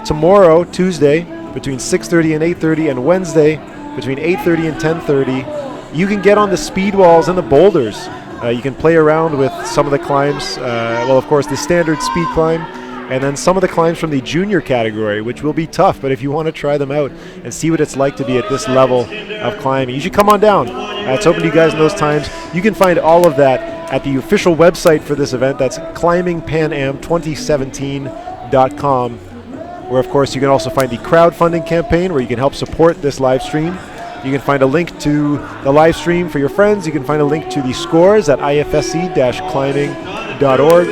tomorrow, Tuesday, between 6:30 and 8:30, and Wednesday, between 8:30 and 10:30, you can get on the speed walls and the boulders. You can play around with some of the climbs, well, of course, the standard speed climb, and then some of the climbs from the junior category, which will be tough, but if you want to try them out and see what it's like to be at this level of climbing, you should come on down. It's open to you guys in those times. You can find all of that at the official website for this event. That's climbingpanam2017.com. where of course you can also find the crowdfunding campaign where you can help support this live stream. You can find a link to the live stream for your friends. You can find a link to the scores at ifsc-climbing.org.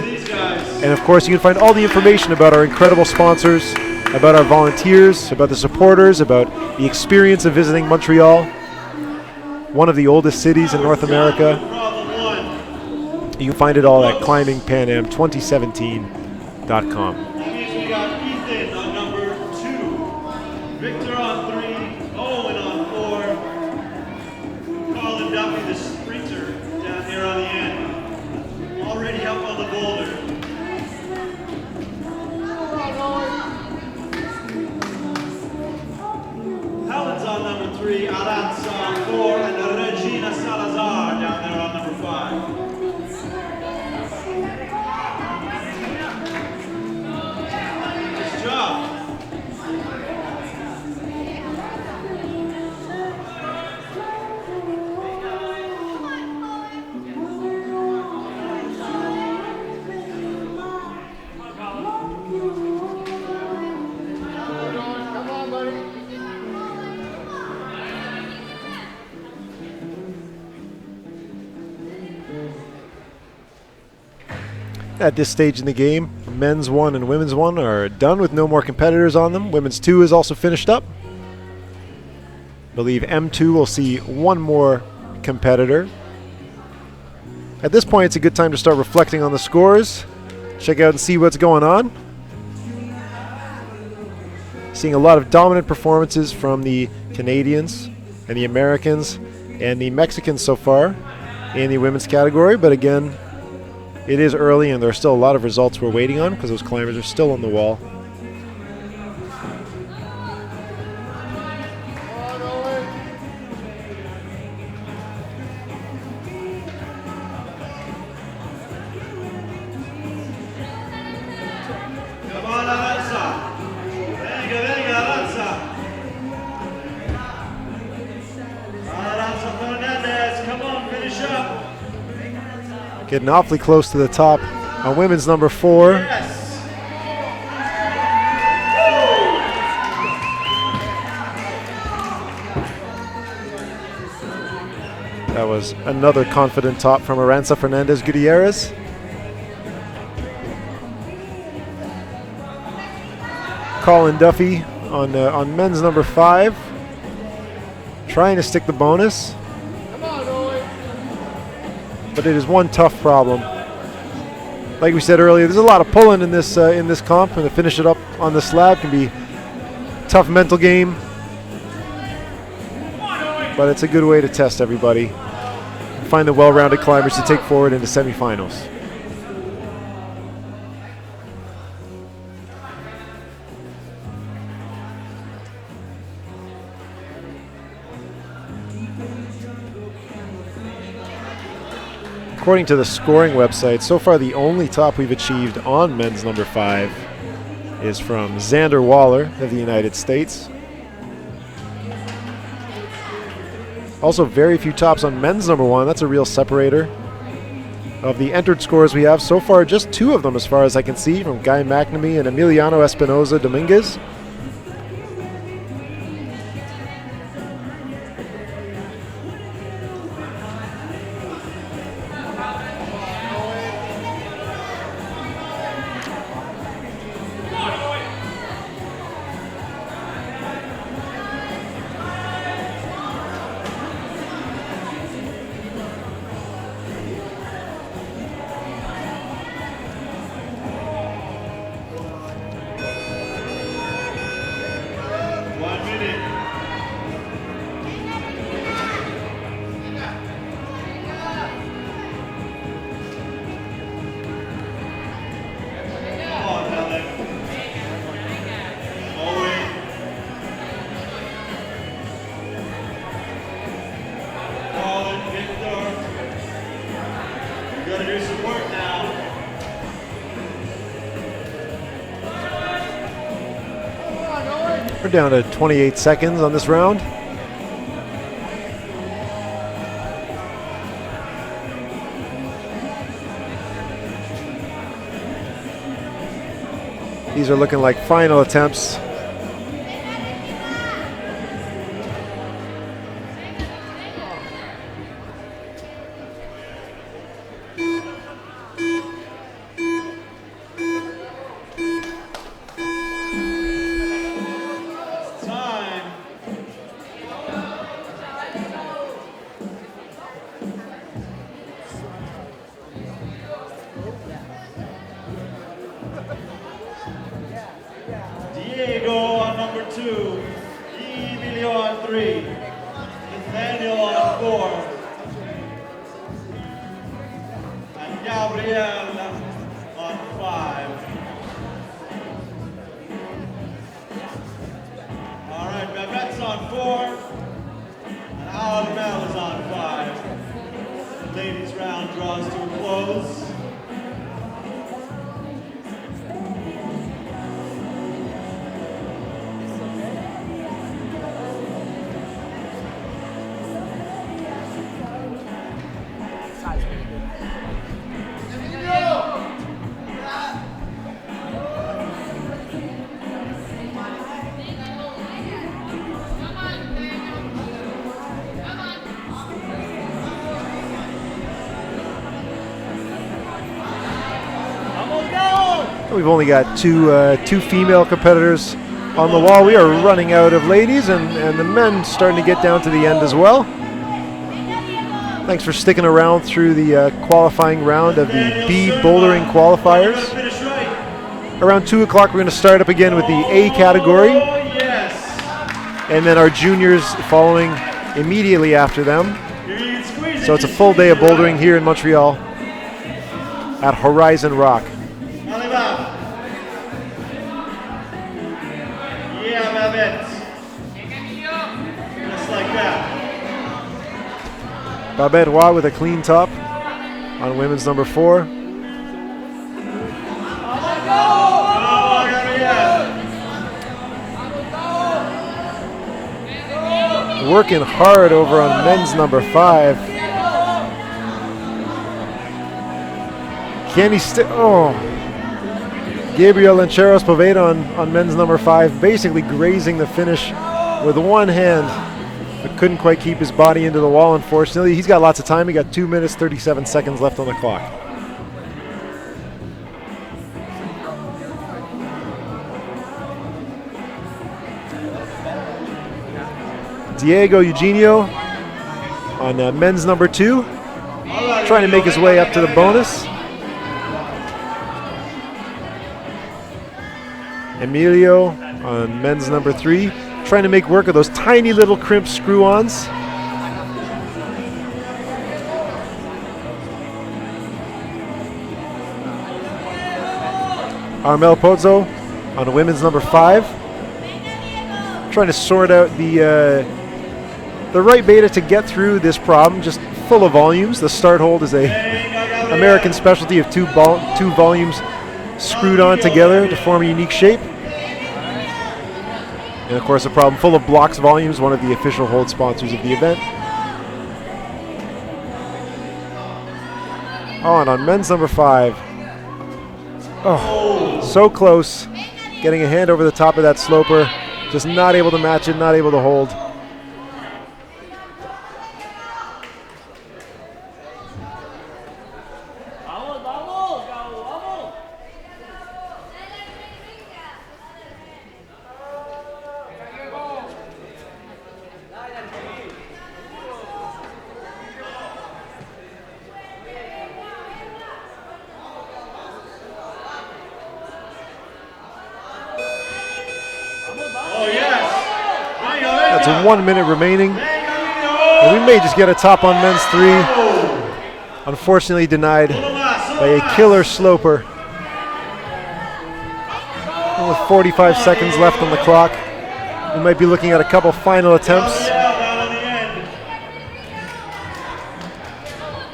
And of course you can find all the information about our incredible sponsors about our volunteers, about the supporters, about the experience of visiting Montreal, one of the oldest cities in North America. You can find it all at climbingpanam2017.com. That means we got Ethan on number 2, Victor on 3, Owen on 4, Colin Duffy, the sprinter, down here on the end, already up on the boulder. Helen's on number 3, Aranza on 4, and Regina Salazar down there on number 5. Nice job. At this stage in the game, men's 1 and women's 1 are done with no more competitors on them. Women's 2 is also finished up. I believe M2 will see one more competitor. At this point, it's a good time to start reflecting on the scores. Check out and see what's going on. Seeing a lot of dominant performances from the Canadians and the Americans and the Mexicans so far in the women's category, but again, it is early and there are still a lot of results we're waiting on because those climbers are still on the wall. Come on, Aranza. Venga, venga, Aranza. Aranza Fernandez, come on, finish up. Getting awfully close to the top on women's number 4. Yes. That was another confident top from Aranza Fernandez Gutierrez. Colin Duffy on men's number 5, trying to stick the bonus. But it is one tough problem. Like we said earlier, there's a lot of pulling in this comp, and to finish it up on the slab can be a tough mental game. But it's a good way to test everybody and find the well-rounded climbers to take forward into semifinals. According to the scoring website, so far the only top we've achieved on men's number 5 is from Xander Waller of the United States. Also very few tops on men's number 1. That's a real separator. Of the entered scores we have so far, just 2 of them as far as I can see, from Guy McNamee and Emiliano Espinoza Dominguez. We're down to 28 seconds on this round. These are looking like final attempts. down on 5. All right, Babette's on 4. And Alamel is on 5. The ladies' round draws to a close. We've only got two female competitors on the wall. We are running out of ladies, and the men starting to get down to the end as well. Thanks for sticking around through the qualifying round of the B bouldering qualifiers. Around 2 o'clock, we're going to start up again with the A category. And then our juniors following immediately after them. So it's a full day of bouldering here in Montreal at Horizon Rock. Yeah, Babette. Just like that. Babette Roy with a clean top on women's number 4. Working hard over on men's number 5. Can he Gabriel Lancheros Poveda on men's number 5, basically grazing the finish with one hand, but couldn't quite keep his body into the wall, unfortunately. He's got lots of time. He got 2 minutes, 37 seconds left on the clock. Diego Eugenio on men's number 2, trying to make his way up to the bonus. Emilio on men's number 3, trying to make work of those tiny little crimp screw-ons. Armel Pozzo on women's number 5, trying to sort out the right beta to get through this problem, just full of volumes. The start hold is a American specialty of two volumes screwed on together to form a unique shape. And of course, a problem full of Bloc's volumes, one of the official hold sponsors of the event. Oh, and on men's number 5, oh, so close, getting a hand over the top of that sloper, just not able to match it, not able to hold. That's 1 minute remaining. And we may just get a top on men's 3. Unfortunately denied by a killer sloper. And with 45 seconds left on the clock, we might be looking at a couple final attempts.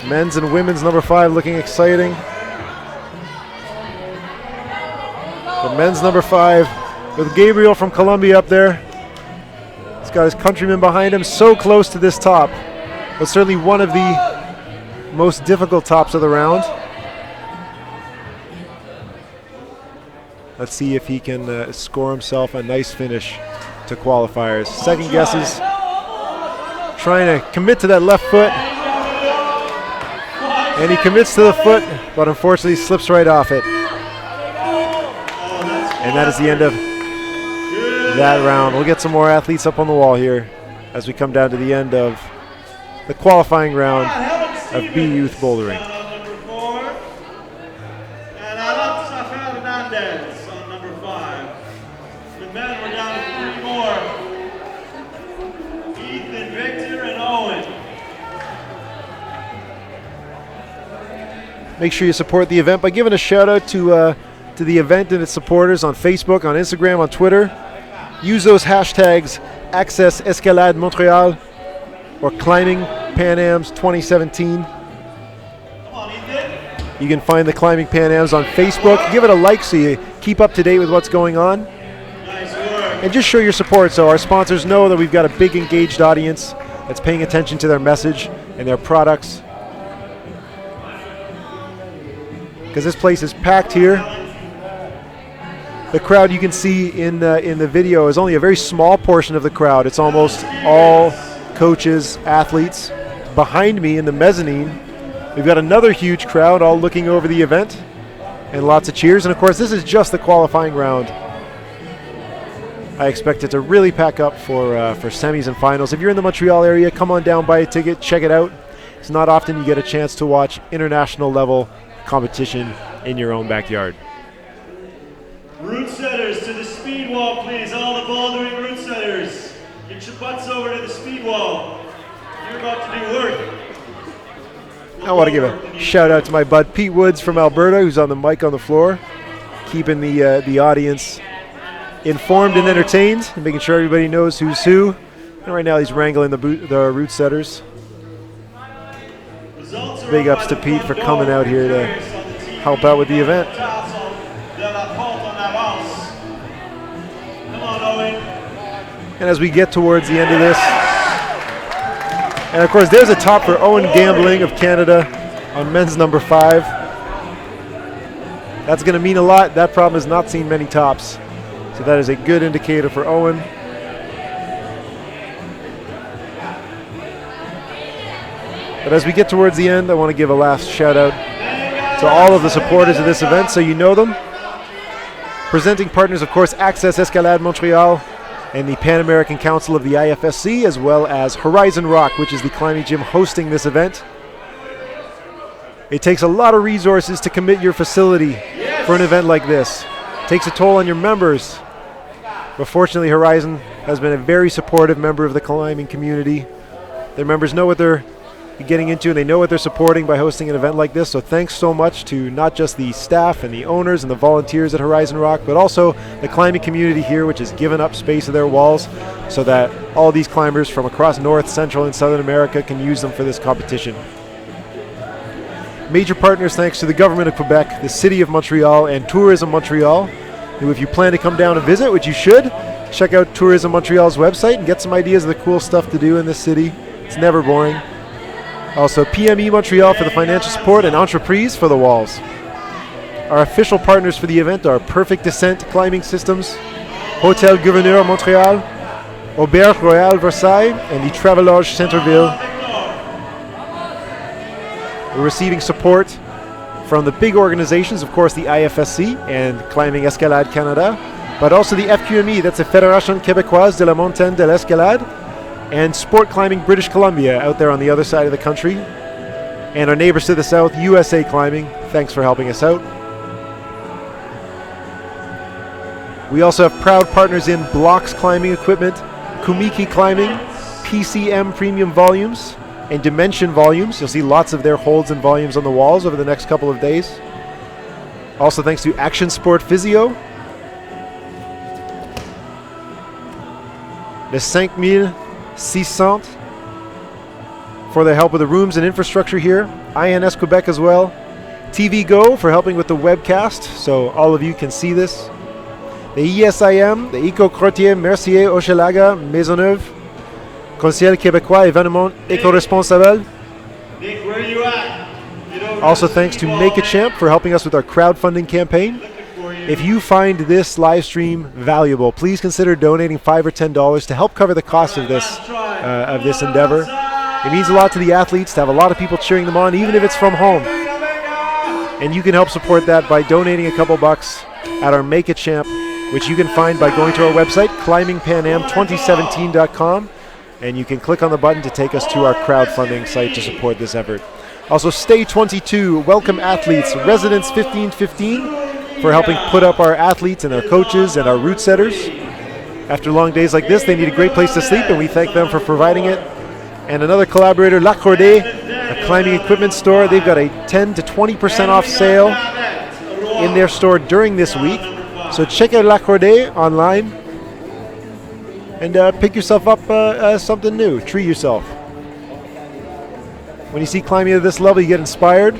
Men's and women's number 5 looking exciting. The men's number 5 with Gabriel from Colombia up there. He's got his countrymen behind him, so close to this top, but certainly one of the most difficult tops of the round. Let's see if he can score himself a nice finish to qualifiers. Second guesses, trying to commit to that left foot, and he commits to the foot, but unfortunately slips right off it. And that is the end of that round. We'll get some more athletes up on the wall here as we come down to the end of the qualifying round of B Youth Bouldering. Number 4, and Alonso Fernandez on number 5. The men were down to 3 more. Ethan, Victor, and Owen. make sure you support the event by giving a shout out to the event and its supporters on Facebook, on Instagram, on Twitter. Use those hashtags Access Escalade Montreal or Climbing Pan Ams 2017. You can find the Climbing Pan Ams on Facebook. Give it a like so you keep up to date with what's going on. And just show your support so our sponsors know that we've got a big engaged audience that's paying attention to their message and their products. Because this place is packed here. The crowd you can see in the video is only a very small portion of the crowd. It's almost all coaches, athletes. Behind me in the mezzanine, we've got another huge crowd all looking over the event and lots of cheers. And of course, this is just the qualifying round. I expect it to really pack up for semis and finals. If you're in the Montreal area, come on down, buy a ticket, check it out. It's not often you get a chance to watch international level competition in your own backyard. Route setters to the speed wall, please. All the bouldering route setters. Get your butts over to the speed wall. You're about to do work. I want to give a shout out to my bud Pete Woods from Alberta, who's on the mic on the floor, keeping the audience informed and entertained, and making sure everybody knows who's who. And right now he's wrangling the route setters. Big ups to Pete for coming out here to help out with the event. And as we get towards the end of this, and of course there's a top for Owen Gambling of Canada on men's number 5. That's going to mean a lot. That problem has not seen many tops. So that is a good indicator for Owen. But as we get towards the end, I want to give a last shout out to all of the supporters of this event so you know them. Presenting partners, of course, Access Escalade Montreal and the Pan American Council of the IFSC, as well as Horizon Rock, which is the climbing gym hosting this event. It takes a lot of resources to commit your facility for an event like this. It takes a toll on your members. But fortunately, Horizon has been a very supportive member of the climbing community. Their members know what they're getting into, and they know what they're supporting by hosting an event like this. So thanks so much to not just the staff and the owners and the volunteers at Horizon Rock, but also the climbing community here, which has given up space of their walls so that all these climbers from across North, Central, and Southern America can use them for this competition. Major partners thanks to the Government of Quebec, the City of Montreal, and Tourism Montreal, who, if you plan to come down and visit, which you should, check out Tourism Montreal's website and get some ideas of the cool stuff to do in this city. It's never boring. Also, PME Montreal for the financial support and Entreprise for the walls. Our official partners for the event are Perfect Descent Climbing Systems, Hotel Gouverneur Montreal, Auberge Royal Versailles, and the Travelodge Centreville. We're receiving support from the big organizations, of course, the IFSC and Climbing Escalade Canada, but also the FQME, that's the Fédération Québécoise de la Montagne de l'Escalade, and Sport Climbing British Columbia out there on the other side of the country. And our neighbors to the south, USA Climbing, thanks for helping us out. We also have proud partners in Bloc's Climbing Equipment, Kumiki Climbing, PCM Premium Volumes, and Dimension Volumes. You'll see lots of their holds and volumes on the walls over the next couple of days. Also thanks to Action Sport Physio, the 5600 for their help with the rooms and infrastructure here. INS Quebec as well. TV Go for helping with the webcast so all of you can see this. The ISIM, the Eco Crotier Mercier Hochelaga Maisonneuve, Conseil Québécois Événement Éco-Responsable. Nick, where are you at? Also thanks to Make a Champ for helping us with our crowdfunding campaign. If you find this live stream valuable, please consider donating $5 or $10 to help cover the cost of this endeavor. It means a lot to the athletes to have a lot of people cheering them on, even if it's from home. And you can help support that by donating a couple bucks at our Make a Champ, which you can find by going to our website, climbingpanam2017.com. And you can click on the button to take us to our crowdfunding site to support this effort. Also, Stay 22, Welcome Athletes, Residence 1515 for helping put up our athletes and our coaches and our route setters. After long days like this, they need a great place to sleep, and we thank them for providing it. And another collaborator, L'Accordé, a climbing equipment store. They've got a 10 to 20% off sale in their store during this week. So check out L'Escalade online and pick yourself up something new. Treat yourself. When you see climbing at this level, you get inspired.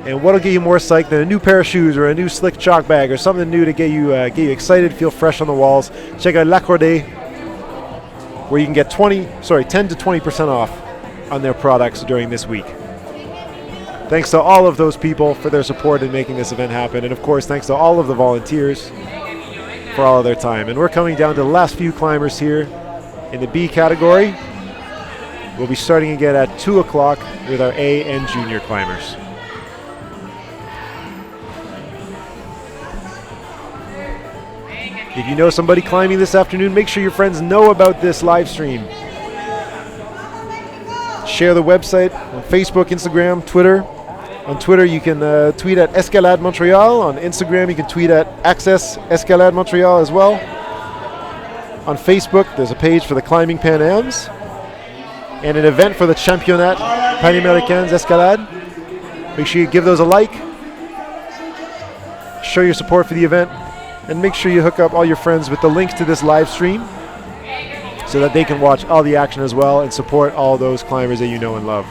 And what'll get you more psyched than a new pair of shoes or a new slick chalk bag or something new to get you excited, feel fresh on the walls? Check out L'Escalade, where you can get 10 to 20% off on their products during this week. Thanks to all of those people for their support in making this event happen. And of course, thanks to all of the volunteers for all of their time. And we're coming down to the last few climbers here in the B category. We'll be starting again at 2 o'clock with our A and junior climbers. If you know somebody climbing this afternoon, make sure your friends know about this live stream. Share the website on Facebook, Instagram, Twitter. On Twitter, you can tweet at Escalade Montreal. On Instagram, you can tweet at Access Escalade Montreal as well. On Facebook, there's a page for the Climbing Pan Ams and an event for the Championnat Panamericains Escalade. Make sure you give those a like. Show your support for the event. And make sure you hook up all your friends with the links to this live stream so that they can watch all the action as well and support all those climbers that you know and love.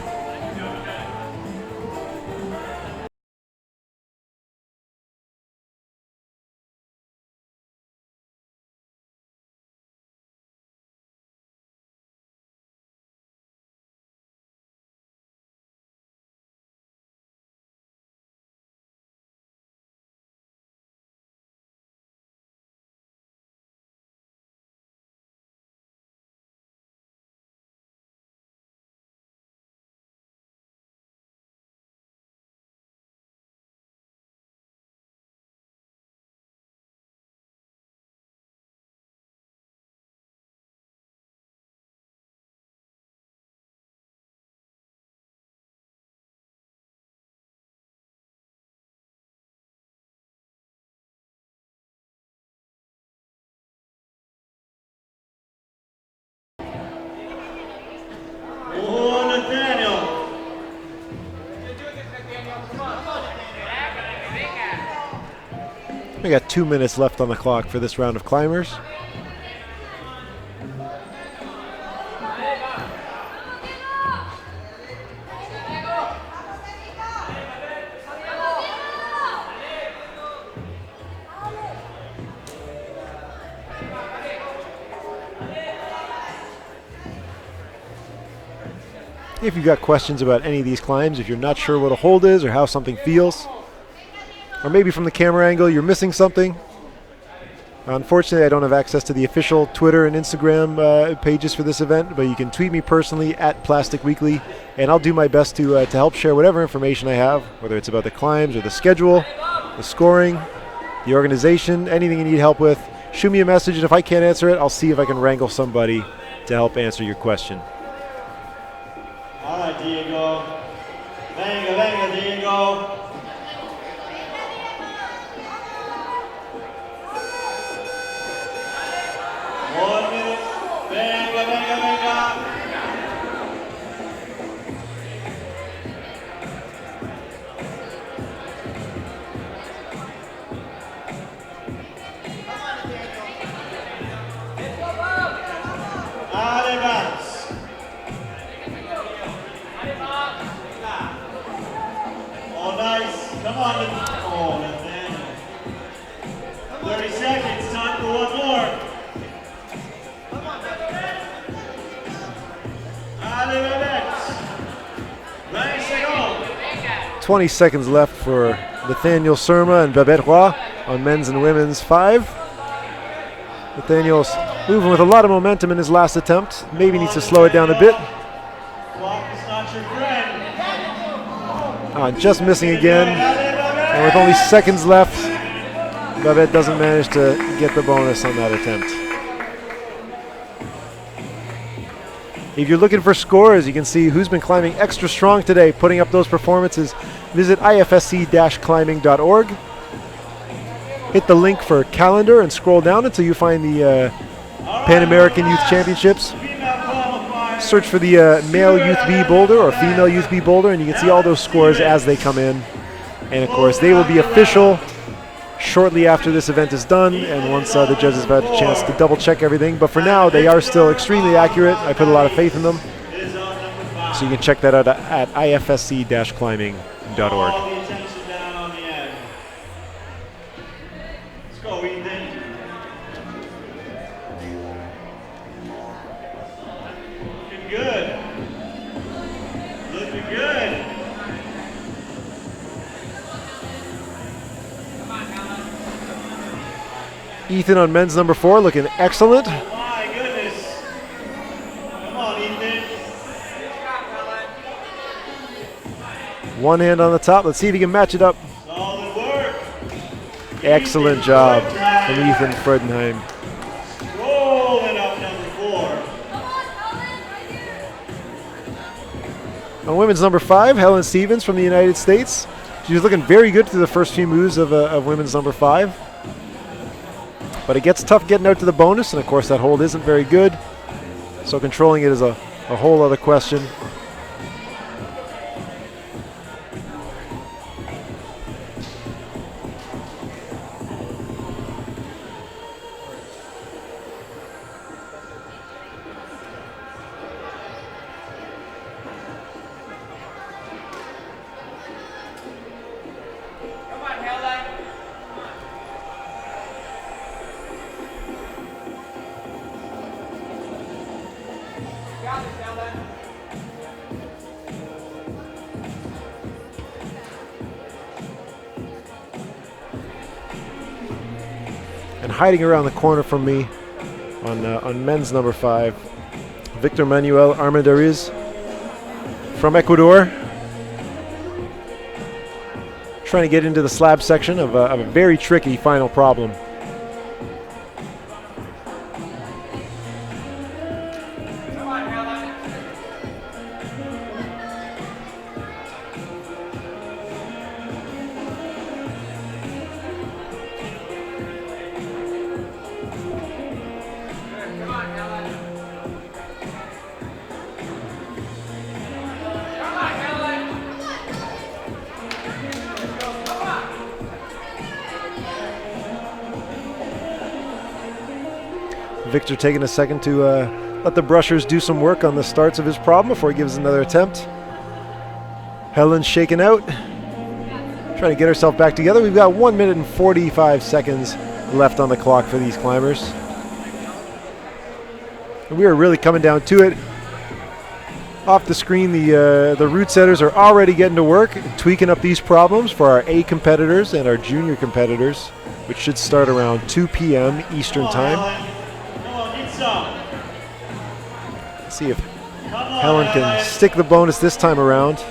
We got 2 minutes left on the clock for this round of climbers. If you've got questions about any of these climbs, if you're not sure what a hold is or how something feels, or maybe from the camera angle you're missing something. Unfortunately, I don't have access to the official Twitter and Instagram pages for this event, but you can tweet me personally at Plastic Weekly, and I'll do my best to help share whatever information I have, whether it's about the climbs or the schedule, the scoring, the organization, anything you need help with. Shoot me a message, and if I can't answer it, I'll see if I can wrangle somebody to help answer your question. All right, Diego. Venga, Diego. One minute. Venga. Advance. Oh, nice. Come on. Oh, Nathaniel. 30 seconds. Time for one more. 20 seconds left for Nathaniel Surma and Babette Roy on men's and women's 5. Nathaniel's moving with a lot of momentum in his last attempt. Maybe needs to slow it down a bit. Just missing again. And with only seconds left, Babette doesn't manage to get the bonus on that attempt. If you're looking for scores, you can see who's been climbing extra strong today, putting up those performances. Visit ifsc-climbing.org. Hit the link for calendar and scroll down until you find the Pan American Youth Championships. search for the male Youth B boulder or female Youth B boulder, and you can see all those scores as they come in. And of course, they will be official shortly after this event is done, and once the judges have had a chance to double check everything. But for now, they are still extremely accurate. I put a lot of faith in them. So you can check that out at ifsc-climbing.org. All the attention down on the end. Let's go, Ethan. Looking good. Looking good. Ethan on men's number 4, looking excellent. My goodness. Come on, Ethan. One hand on the top. Let's see if he can match it up. Solid work. Excellent job from Ethan Freudenheim. Rolling up number 4. On women's number 5, Helen Stevens from the United States. She was looking very good through the first few moves of women's number 5. But it gets tough getting out to the bonus, and of course that hold isn't very good. So controlling it is a whole other question. And hiding around the corner from me on men's number 5, Victor Manuel Armendariz from Ecuador, trying to get into the slab section of a very tricky final problem. Victor taking a second to let the brushers do some work on the starts of his problem before he gives another attempt. Helen's shaken out, trying to get herself back together. We've got 1 minute and 45 seconds left on the clock for these climbers. And we are really coming down to it. Off the screen, the route setters are already getting to work, tweaking up these problems for our A competitors and our junior competitors, which should start around 2 p.m. Eastern time. Let's see if Helen can stick the bonus this time around.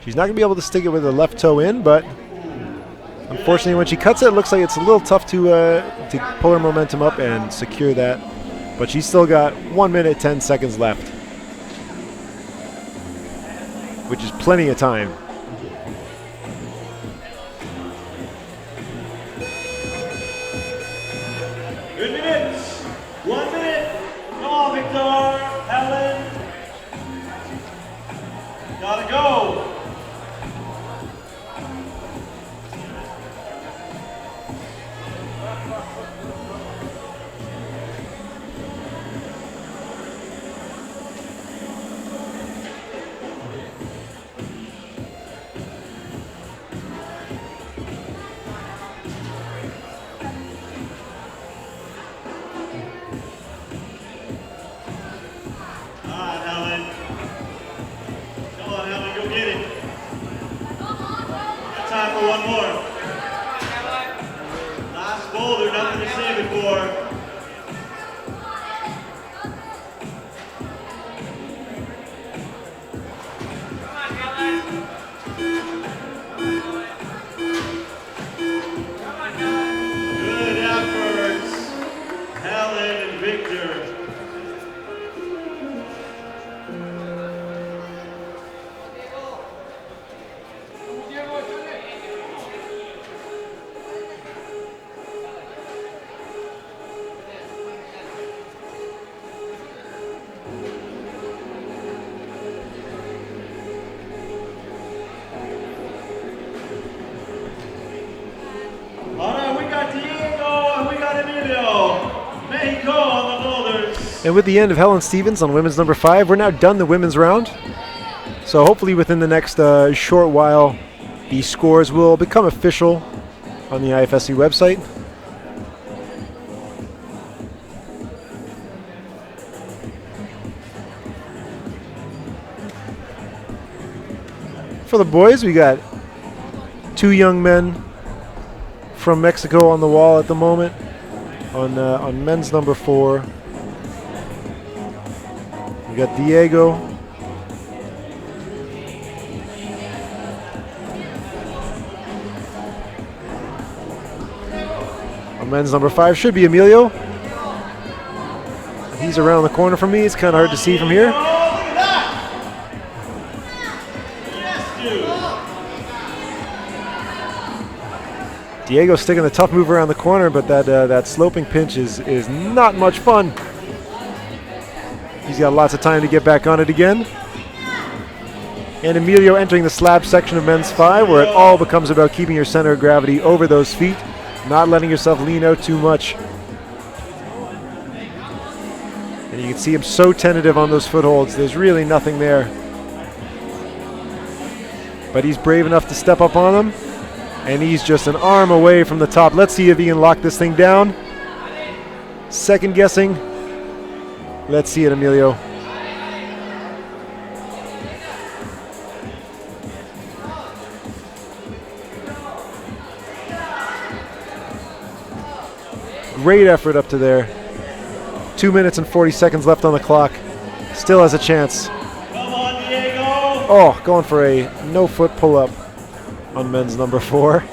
She's not going to be able to stick it with her left toe in, but unfortunately when she cuts it, it looks like it's a little tough to pull her momentum up and secure that. But she's still got 1 minute, 10 seconds left, which is plenty of time. Good minutes. 1 minute. Come on, Victor. Helen. Gotta go. Time for one more. Last boulder, nothing to say before. Good efforts, Helen and Victor. And with the end of Helen Stevens on women's number 5, we're now done the women's round. So hopefully within the next short while, the scores will become official on the IFSC website. For the boys, we got 2 young men from Mexico on the wall at the moment. On men's number 4, we got Diego. On men's number 5 should be Emilio. He's around the corner from me. It's kind of hard to see from here. Diego's sticking the tough move around the corner, but that sloping pinch is not much fun. He's got lots of time to get back on it again. And Emilio entering the slab section of men's 5, where it all becomes about keeping your center of gravity over those feet, not letting yourself lean out too much. And you can see him so tentative on those footholds. There's really nothing there. But he's brave enough to step up on them. And he's just an arm away from the top. Let's see if he can lock this thing down. Second guessing. Let's see it, Emilio. Great effort up to there. 2 minutes and 40 seconds left on the clock. Still has a chance. Come on, Diego. Oh, going for a no-foot pull-up on men's number 4.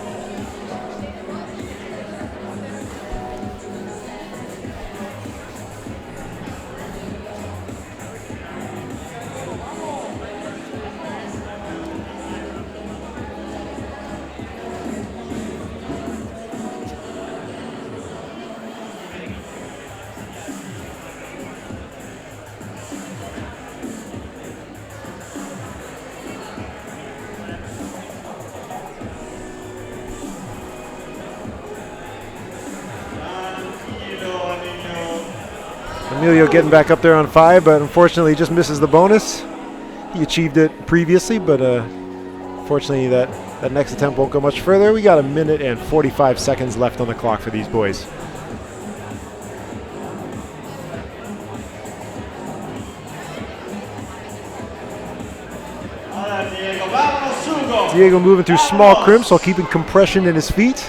Emilio getting back up there on 5, but unfortunately just misses the bonus. He achieved it previously, but unfortunately that next attempt won't go much further. We got 1 minute and 45 seconds left on the clock for these boys. Diego moving through small crimps while keeping compression in his feet.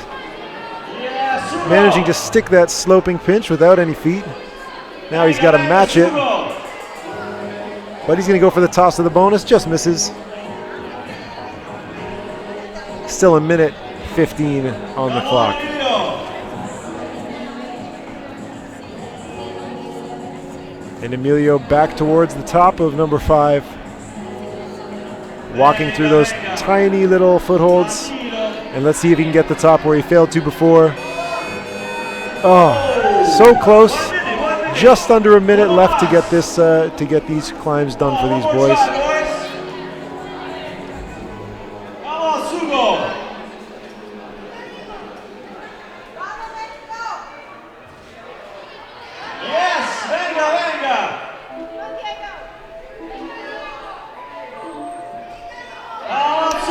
Managing to stick that sloping pinch without any feet. Now he's got to match it. But he's going to go for the toss of the bonus. Just misses. Still 1 minute 15 on the clock. And Emilio back towards the top of number 5. Walking through those tiny little footholds. And let's see if he can get the top where he failed to before. Oh, so close. Just under 1 minute left to get this, to get these climbs done for these boys.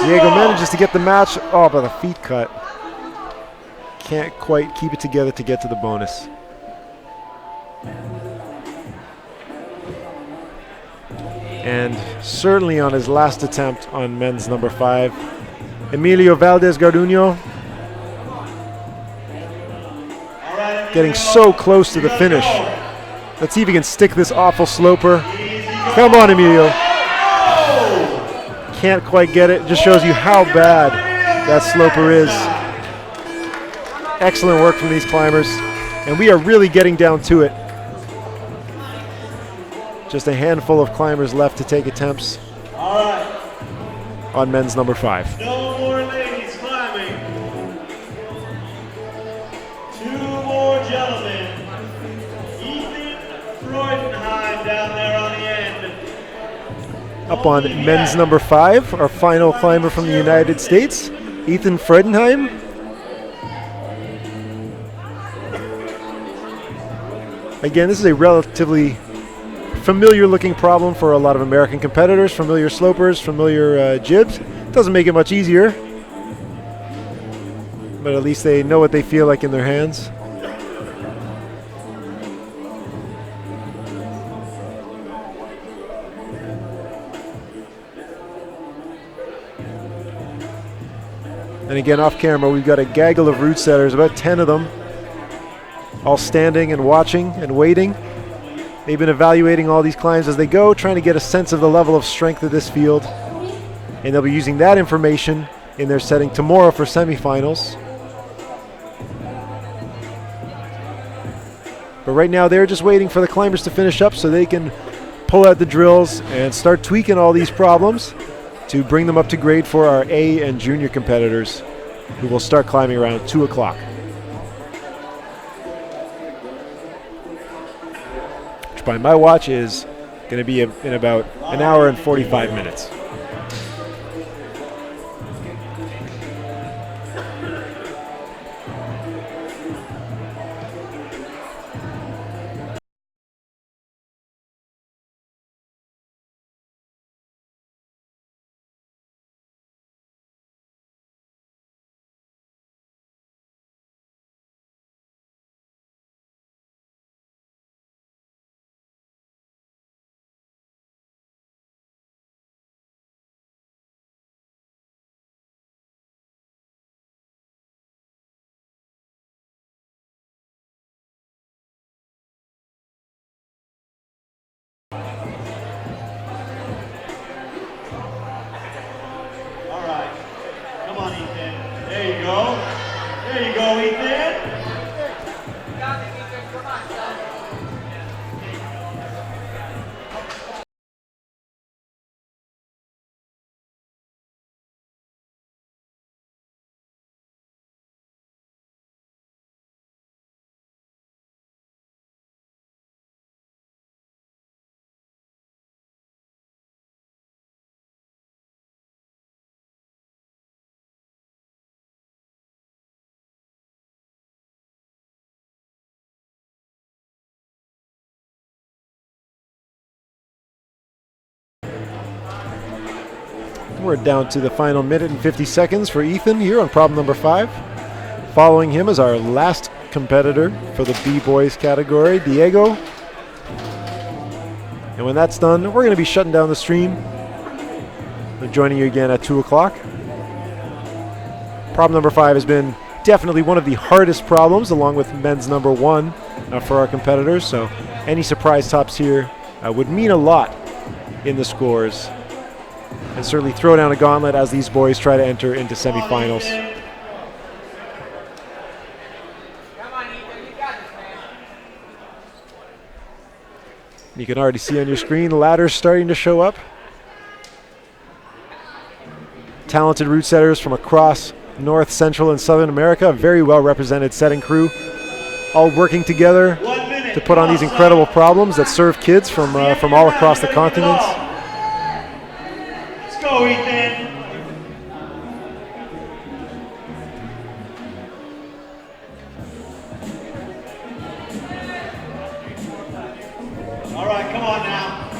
Diego manages to get the match. Oh, but the feet cut. Can't quite keep it together to get to the bonus. And certainly on his last attempt on men's number 5, Emilio Valdez Garduño getting so close to the finish. Let's see if he can stick this awful sloper. Come on, Emilio. Can't quite get it. Just shows you how bad that sloper is. Excellent work from these climbers. And we are really getting down to it. Just a handful of climbers left to take attempts on men's number 5. No more ladies climbing. 2 more gentlemen. Ethan Freudenheim down there on the end. Up on men's number 5, our final climber from the United States, Ethan Freudenheim. Again, this is a relatively familiar looking problem for a lot of American competitors, familiar slopers, familiar jibs. Doesn't make it much easier, but at least they know what they feel like in their hands. And again, off camera, we've got a gaggle of route setters, about 10 of them, all standing and watching and waiting. They've been evaluating all these climbs as they go, trying to get a sense of the level of strength of this field. And they'll be using that information in their setting tomorrow for semifinals. But right now, they're just waiting for the climbers to finish up so they can pull out the drills and start tweaking all these problems to bring them up to grade for our A and junior competitors, who will start climbing around 2 o'clock. Which by my watch is going to be in about an hour and 45 minutes. There you go, Ethan. We're down to the final minute and 50 seconds for Ethan here on problem number 5. Following him is our last competitor for the B-Boys category, Diego. And when that's done, we're going to be shutting down the stream. We're joining you again at 2 o'clock. Problem number 5 has been definitely one of the hardest problems, along with men's number 1 for our competitors. So any surprise tops here would mean a lot in the scores. And certainly throw down a gauntlet as these boys try to enter into semifinals. You can already see on your screen ladders starting to show up. Talented route setters from across North, Central, and Southern America. A very well represented setting crew, all working together to put on these incredible problems that serve kids from all across the continents. Go, Ethan. All right, come on now.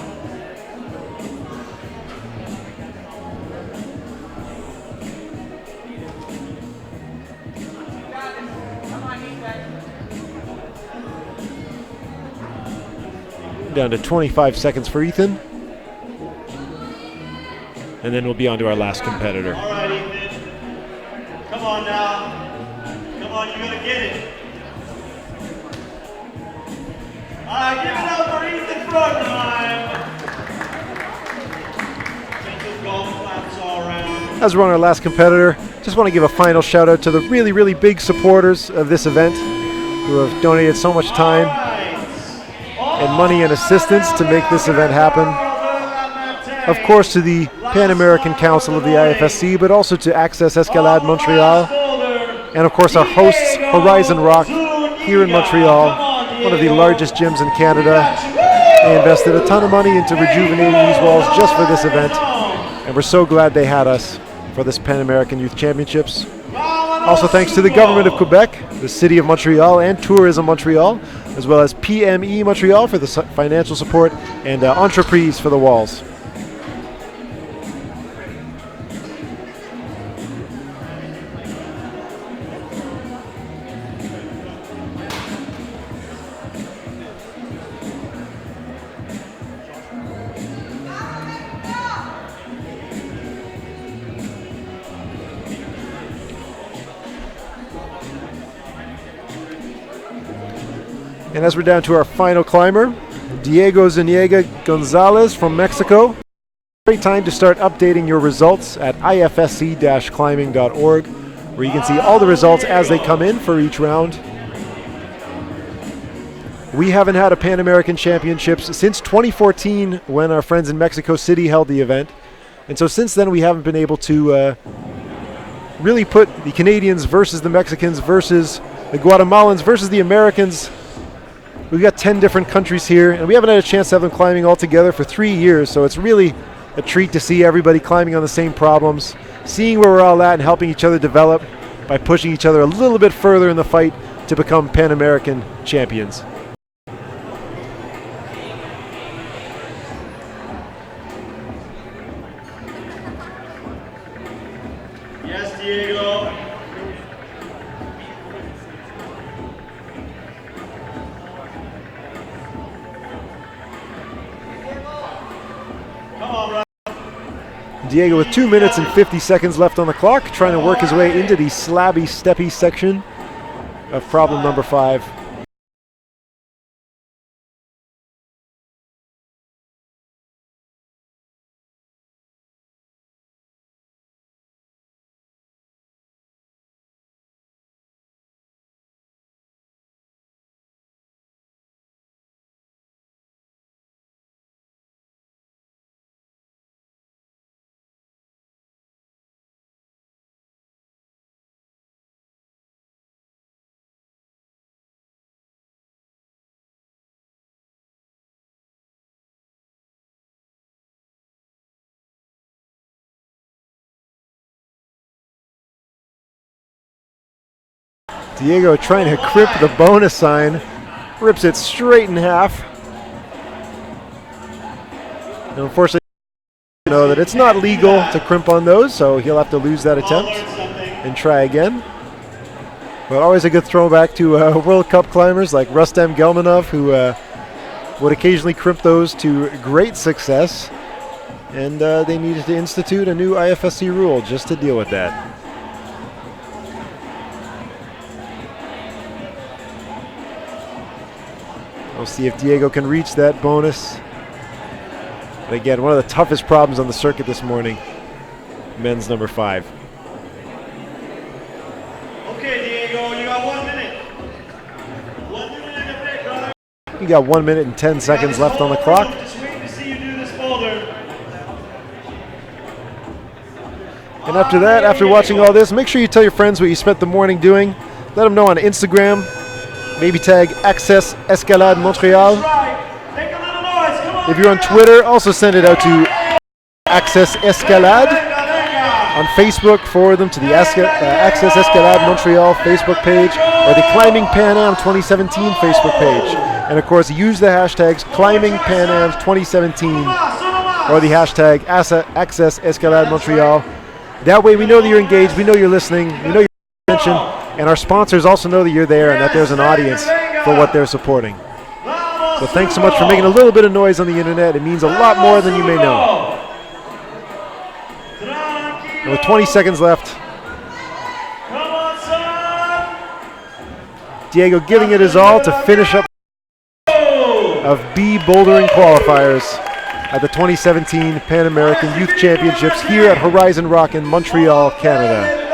Down to 25 seconds for Ethan. And then we'll be on to our last competitor. All right, Ethan. Come on now. Come on, you're going to get it. All right, give it up for Ethan Frogheim. Golf claps all around. As we're on our last competitor, just want to give a final shout out to the really, really big supporters of this event who have donated so much time and money and assistance to make this event happen. Of course, to the Pan-American Council of the IFSC, but also to Access Escalade Montreal, and of course our hosts, Horizon Rock, here in Montreal, one of the largest gyms in Canada. They invested a ton of money into rejuvenating these walls just for this event, and we're so glad they had us for this Pan American Youth Championships. Also thanks to the government of Quebec, the City of Montreal, and Tourism Montreal, as well as PME Montreal for the financial support, and Entreprise for the walls. And as we're down to our final climber, Diego Zuniga Gonzalez from Mexico. Great time to start updating your results at ifsc-climbing.org, where you can see all the results as they come in for each round. We haven't had a Pan American Championships since 2014, when our friends in Mexico City held the event. And so since then we haven't been able to really put the Canadians versus the Mexicans versus the Guatemalans versus the Americans. We've got 10 different countries here, and we haven't had a chance to have them climbing all together for 3 years, so it's really a treat to see everybody climbing on the same problems, seeing where we're all at and helping each other develop by pushing each other a little bit further in the fight to become Pan American champions. Yes, Diego. Come on, bro. Diego with 2 minutes and 50 seconds left on the clock, trying to work his way into the slabby, steppy section of problem number 5. Diego trying to crimp the bonus sign, rips it straight in half. And unfortunately, you know that it's not legal to crimp on those, so he'll have to lose that attempt and try again. But always a good throwback to World Cup climbers like Rustem Gelmanov, who would occasionally crimp those to great success. And they needed to institute a new IFSC rule just to deal with that. We'll see if Diego can reach that bonus. And again, one of the toughest problems on the circuit this morning. Men's number 5. Okay, Diego, you got 1 minute. 1 minute and a bit, brother. You got 1 minute and 10 seconds left on the clock. Just waiting to see you do this boulder. And after that, after watching all this, make sure you tell your friends what you spent the morning doing. Let them know on Instagram. Maybe tag Access Escalade Montreal. If you're on Twitter, also send it out to Access Escalade. On Facebook, forward them to the Access Escalade Montreal Facebook page or the Climbing Pan Am 2017 Facebook page. And of course, use the hashtags Climbing Pan Am 2017 or the hashtag Access Escalade Montreal. That way we know that you're engaged, we know you're listening, we know you're paying attention. And our sponsors also know that you're there and that there's an audience for what they're supporting. So thanks so much for making a little bit of noise on the internet. It means a lot more than you may know. And with 20 seconds left, Diego giving it his all to finish up of B bouldering qualifiers at the 2017 Pan American Youth Championships here at Horizon Rock in Montreal, Canada.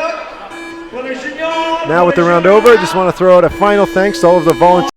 Now with the round over, I just want to throw out a final thanks to all of the volunteers